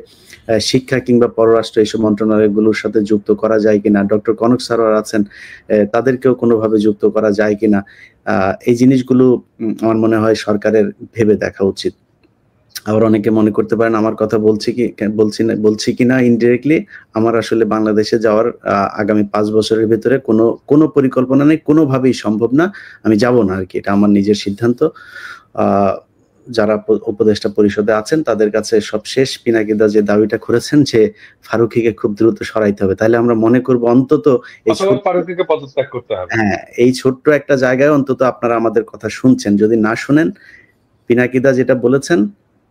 শিক্ষা কিংবা পররাষ্ট্র এইসব মন্ত্রণালয়গুলোর সাথে যুক্ত করা যায় কিনা, ডক্টর কনক সারোয়ার আছেন, তাদেরকেও কোনোভাবে যুক্ত করা যায় কিনা, এই জিনিসগুলো আমার মনে হয় সরকারের ভেবে দেখা উচিত। আবার অনেকে মনে করতে পারেন আমার কথা বলছি কিনা ইনডিরেক্টলি, আমার আসলে বাংলাদেশে যাওয়ার আগামী 5 বছরের ভিতরে কোনো পরিকল্পনা নেই, কোনোভাবেই সম্ভব না, আমি যাব না আর কি, এটা আমার নিজের সিদ্ধান্ত। যারা উপদেষ্টা পরিষদে আছেন তাদের কাছে সবশেষ পিনাকিদা যে দাবিটা করেছেন যে ফারুকীকে খুব দ্রুত সরাইতে হবে, তাহলে আমরা মনে করব অন্তত ফারুকীকে পদত্যাগ করতে হবে। হ্যাঁ, এই ছোট্ট একটা জায়গায় অন্তত আপনারা আমাদের কথা শুনছেন। যদি না শুনেন, পিনাকিদা যেটা বলেছেন,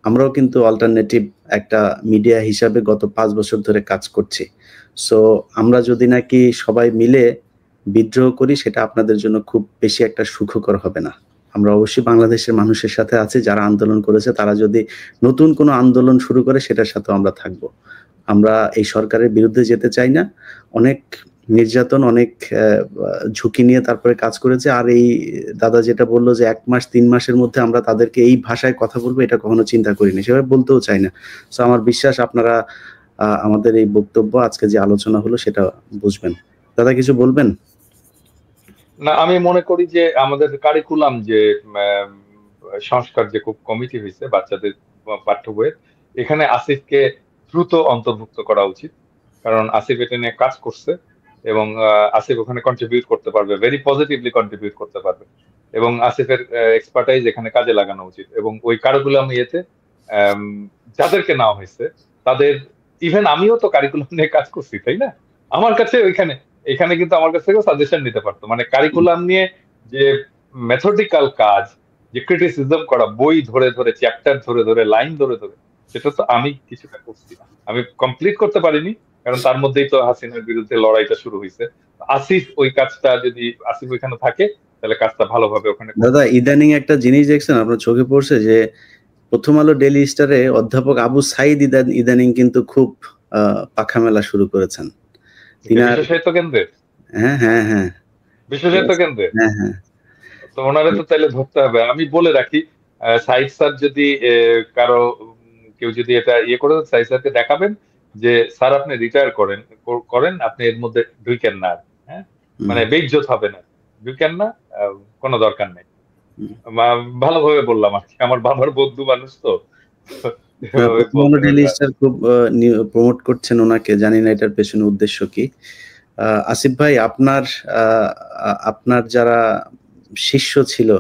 আমরাও কিন্তু অল্টারনেটিভ একটা মিডিয়া হিসাবে গত 5 বছর ধরে কাজ করছি। সো আমরা যদি নাকি সবাই মিলে বিদ্রোহ করি, সেটা আপনাদের জন্য খুব বেশি একটা সুখকর হবে না। আমরা অবশ্যই বাংলাদেশের মানুষের সাথে আছি, যারা আন্দোলন করেছে তারা যদি নতুন কোনো আন্দোলন শুরু করে সেটার সাথে আমরা থাকবো। আমরা এই সরকারের বিরুদ্ধে যেতে চাই না। অনেক নির্যাতন, অনেক ঝুঁকি নিয়ে তারপরে কাজ করেছে। আর এই দাদা যেটা বললো যে 1 মাস 3 মাসের মধ্যে আমরা তাদেরকে এই ভাষায় কথা বলবো, এটা কখনো চিন্তা করিনি, সেভাবে বলতেও চাই না। সো আমার বিশ্বাস আপনারা আমাদের এই বক্তব্য, আজকে যে আলোচনা হলো, সেটা বুঝবেন। দাদা কিছু বলবেন? না, আমি মনে করি যে আমাদের কারিকুলাম যে সংস্কার যে কমিটি হয়েছে বাচ্চাদের পাঠ্য বইয়ের, এখানে আসিফকে দ্রুত অন্তর্ভুক্ত করা উচিত। কারণ আসিফ এটা নিয়ে কাজ করছে এবং আসিফ ওখানে কন্ট্রিবিউট করতে পারবে, ভেরি পজিটিভলি কন্ট্রিবিউট করতে পারবে, এবং আসিফের এক্সপার্টাইজ এখানে কাজে লাগানো উচিত। এবং ওই কারিকুলাম ইয়েতে যাদেরকে নেওয়া হয়েছে তাদের, ইভেন আমিও তো কারিকুলাম নিয়ে কাজ করছি, তাই না? আমার কাছে এখানে কিন্তু আমার কাছ থেকেও সাজেশন নিতে পারতো। মানে কারিকুলাম নিয়ে যে মেথডিক্যাল কাজ, যে ক্রিটিসিজম করা, বই ধরে ধরে, চ্যাপ্টার ধরে ধরে, লাইন ধরে ধরে, সেটা তো আমি কিছুটা করছি না। আমি কমপ্লিট করতে পারিনি, কারণ তার মধ্যেই তো হাসিনার বিরুদ্ধে লড়াইটা শুরু হয়েছে। আসিফ ওই কাজটা, যদি আসিফ ওইখানে থাকে তাহলে কাজটা ভালোভাবে ওখানে। দাদা ইদানিং একটা জিনিস দেখছেন, আপনার চোখে পড়ছে যে প্রথম আলো ডেইলি স্টারে অধ্যাপক আবু সাইদ ইদানিং কিন্তু খুব পাখা মেলা শুরু করেছেন। বিশ্ব সাহিত্য কেন্দ্রের, হ্যাঁ হ্যাঁ হ্যাঁ, বিশ্ব সাহিত্য কেন্দ্রে, হ্যাঁ হ্যাঁ, তো ওনারে তো তাহলে ধরতে হবে। আমি বলে রাখি, সাইদ স্যার যদি কারো কেউ যদি এটা ইয়ে করে, সাইদ স্যারকে দেখাবেন যে স্যার আপনি রিটায়ার করেন, আপনি এর মধ্যে ঢুকেন না, হ্যাঁ, মানে বেইজ্জত হবে না, ঢুকেন না, কোনো দরকার নেই। ভালোভাবে বললাম আর কি, আমার বাবার বন্ধু মানুষ তো, ডেইলি স্টার খুব প্রমোট করছেন ওনাকে, জানি না এটার পেছনে উদ্দেশ্য কি। আসিফ ভাই, আপনার যারা শিষ্য ছিল,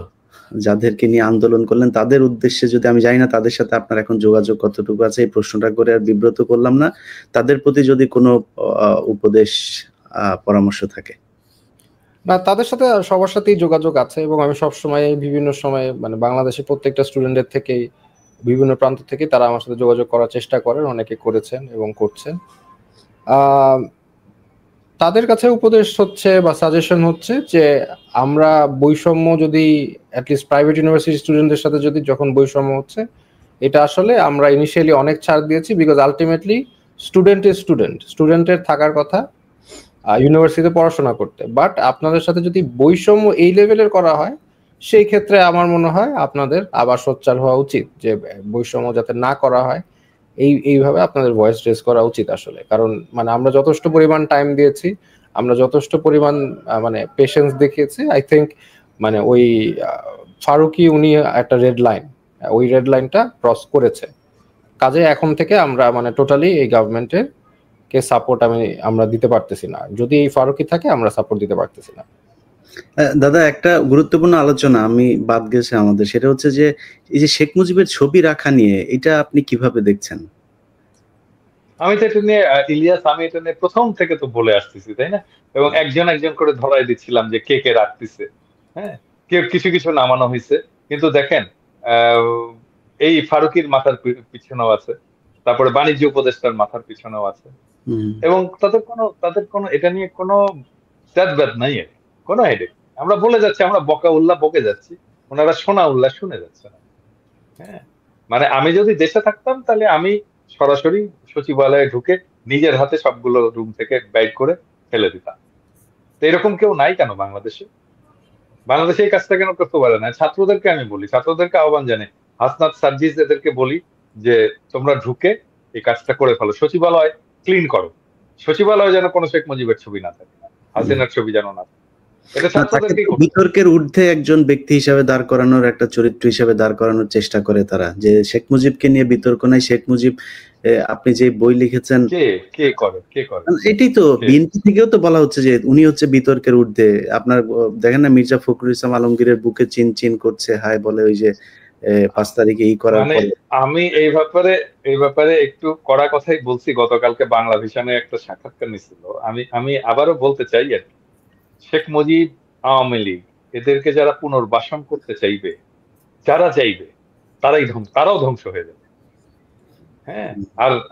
যাদেরকে নিয়ে আন্দোলন করলেন, তাদের উদ্দেশ্যে যদি, আমি জানি না তাদের সাথে আপনার এখন যোগাযোগ কতটুকু আছে, এই প্রশ্নটা করে আর বিব্রত করলাম না, তাদের প্রতি যদি কোনো উপদেশ পরামর্শ থাকে। না, তাদের সাথে সবার সাথেই যোগাযোগ আছে, এবং আমি সবসময় বিভিন্ন সময় মানে বাংলাদেশের প্রত্যেকটা স্টুডেন্টের থেকেই, বিভিন্ন প্রান্ত থেকে তারা আমার সাথে যোগাযোগ করার চেষ্টা করেন, অনেকে করেছেন এবং করছেন। তাদের কাছে উপদেশ হচ্ছে বা সাজেশন হচ্ছে যে আমরা বৈষম্য যদি অ্যাটলিস্ট প্রাইভেট ইউনিভার্সিটি স্টুডেন্টদের সাথে যদি যখন বৈষম্য হচ্ছে, এটা আসলে আমরা ইনিশিয়ালি অনেক ছাড় দিয়েছি, বিকজ আলটিমেটলি স্টুডেন্টের থাকার কথা ইউনিভার্সিটিতে পড়াশোনা করতে। বাট আপনাদের সাথে যদি বৈষম্য এই লেভেলের করা হয়, সেই ক্ষেত্রে আমার মনে হয় আপনাদের আবার সোচ্চার হওয়া উচিত, যে বৈষম্য যাতে না করা হয় এইভাবে আপনাদের ভয়েস রেজ করা উচিত আসলে। কারণ মানে আমরা যথেষ্ট পরিমাণ টাইম দিয়েছি, আমরা যথেষ্ট পরিমাণ মানে পেশেন্স দেখিয়েছি। আই থিঙ্ক মানে ওই ফারুকি উনি একটা রেড লাইন, ওই রেড লাইনটা ক্রস করেছে। কাজে এখন থেকে আমরা মানে টোটালি এই গভর্নমেন্টের কে সাপোর্ট আমরা দিতে পারতেছি না। যদি এই ফারুকি থাকে আমরা সাপোর্ট দিতে পারতেছি না। দাদা, একটা গুরুত্বপূর্ণ আলোচনা আমি বাদ গেছে আমাদের, সেটা হচ্ছে যে এই যে শেখ মুজিবের ছবি রাখা নিয়ে, এটা আপনি কিভাবে দেখছেন? আমি তো এটা নিয়ে ইলিয়াস, আমি এটা নিয়ে প্রথম থেকে তো বলে আসতেছি, তাই না? এবং একজন একজন করে ধরাই দিচ্ছিলাম যে কে কে রাখতেছে। হ্যাঁ, কেউ কিছু কিছু নামানো হয়েছে, কিন্তু দেখেন এই ফারুকির মাথার পিছনেও আছে, তারপরে বাণিজ্য উপদেষ্টার মাথার পিছনেও আছে, এবং তাদের কোনো এটা নিয়ে কোনো ব্যাদ নাই, কোনো হেডেক। আমরা বলে যাচ্ছি, আমরা বকা উল্লাহ বকে যাচ্ছি, ওনারা শোনা উল্লাহ শুনে যাচ্ছে না। হ্যাঁ, মানে আমি যদি দেশে থাকতাম তাহলে আমি সরাসরি সচিবালয়ে ঢুকে নিজের হাতে সবগুলো রুম থেকে বাইর করে ফেলে দিতাম। তো এরকম কেউ নাই কেন বাংলাদেশে? বাংলাদেশে এই কাজটা কেন করতে পারে না? ছাত্রদেরকে আমি বলি, ছাত্রদেরকে আহ্বান জানাই, হাসনাত সার্জিস এদেরকে বলি যে তোমরা ঢুকে এই কাজটা করে ফেলো, সচিবালয় ক্লিন করো, সচিবালয়ে যেন কোনো শেখ মুজিবের ছবি না থাকে, হাসিনার ছবি যেন না থাকে। বিতর্কের ঊর্ধ্বে একজন ব্যক্তি হিসাবে দাঁড় করানোর, একটা চরিত্র হিসাবে দাঁড় করানোর চেষ্টা করে তারা, যে শেখ মুজিবকে নিয়ে বিতর্ক নাই, শেখ মুজিব আপনি যে বই লিখেছেন, কে করে এটাই তো বিএনপি থেকেও তো বলা হচ্ছে যে উনি হচ্ছে বিতর্কের ঊর্ধ্বে। আপনার দেখেন না, মির্জা ফখরুল ইসলাম আলমগীরের বুকে চিন চিন করছে, হায় বলে ওই যে 5 তারিখে করার পরে। আমি এই ব্যাপারে একটু কড়া কথাই বলছি। গতকালকে বাংলা ভিশনে একটা সাক্ষাৎকার নিছিল, আমি আবারও বলতে চাই আর কি, শেখ মুজিব, আওয়ামী লীগ এদেরকে যারা পুনর্বাসন করতে চাইবে, তারাও ধ্বংস হয়ে যাবে। হ্যাঁ,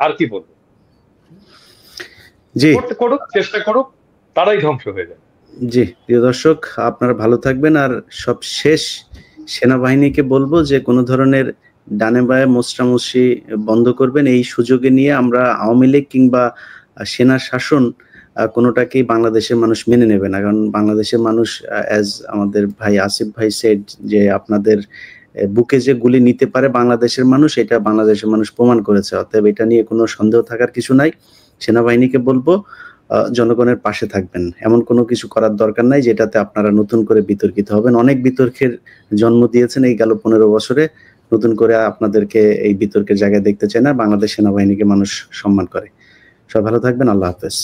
আর কি বলবো, করুক, চেষ্টা করুক, তারাই ধ্বংস হয়ে যাবে। জি, প্রিয় দর্শক, আপনারা ভালো থাকবেন। আর সব শেষ সেনাবাহিনীকে বলবো যে কোনো ধরনের ডানে বায়ে মোস্টামুসি বন্ধ করবেন। এই সুযোগে নিয়ে আমরা আওয়ামী লীগ কিংবা সেনা শাসন কোনোটাকেই বাংলাদেশের মানুষ মেনে নেবে না। কারণ বাংলাদেশের মানুষ, অ্যাজ আমাদের ভাই আসিফ ভাই সেড, যে আপনাদের বুকে যে গুলি নিতে পারে বাংলাদেশের মানুষ, এটা বাংলাদেশের মানুষ প্রমাণ করেছে। অতএব এটা নিয়ে কোনো সন্দেহ থাকার কিছু নাই। সেনাবাহিনীকে বলবো জনগণের পাশে থাকবেন, এমন কোনো কিছু করার দরকার নাই যেটাতে আপনারা নতুন করে বিতর্কিত হবেন। অনেক বিতর্কের জন্ম দিয়েছেন এই গেল 15 বছরে, নতুন করে আপনাদেরকে এই বিতর্কের জায়গায় দেখতে চায় না। বাংলাদেশ সেনাবাহিনীকে মানুষ সম্মান করে। সবাই ভালো থাকবেন, আল্লাহ হাফেজ।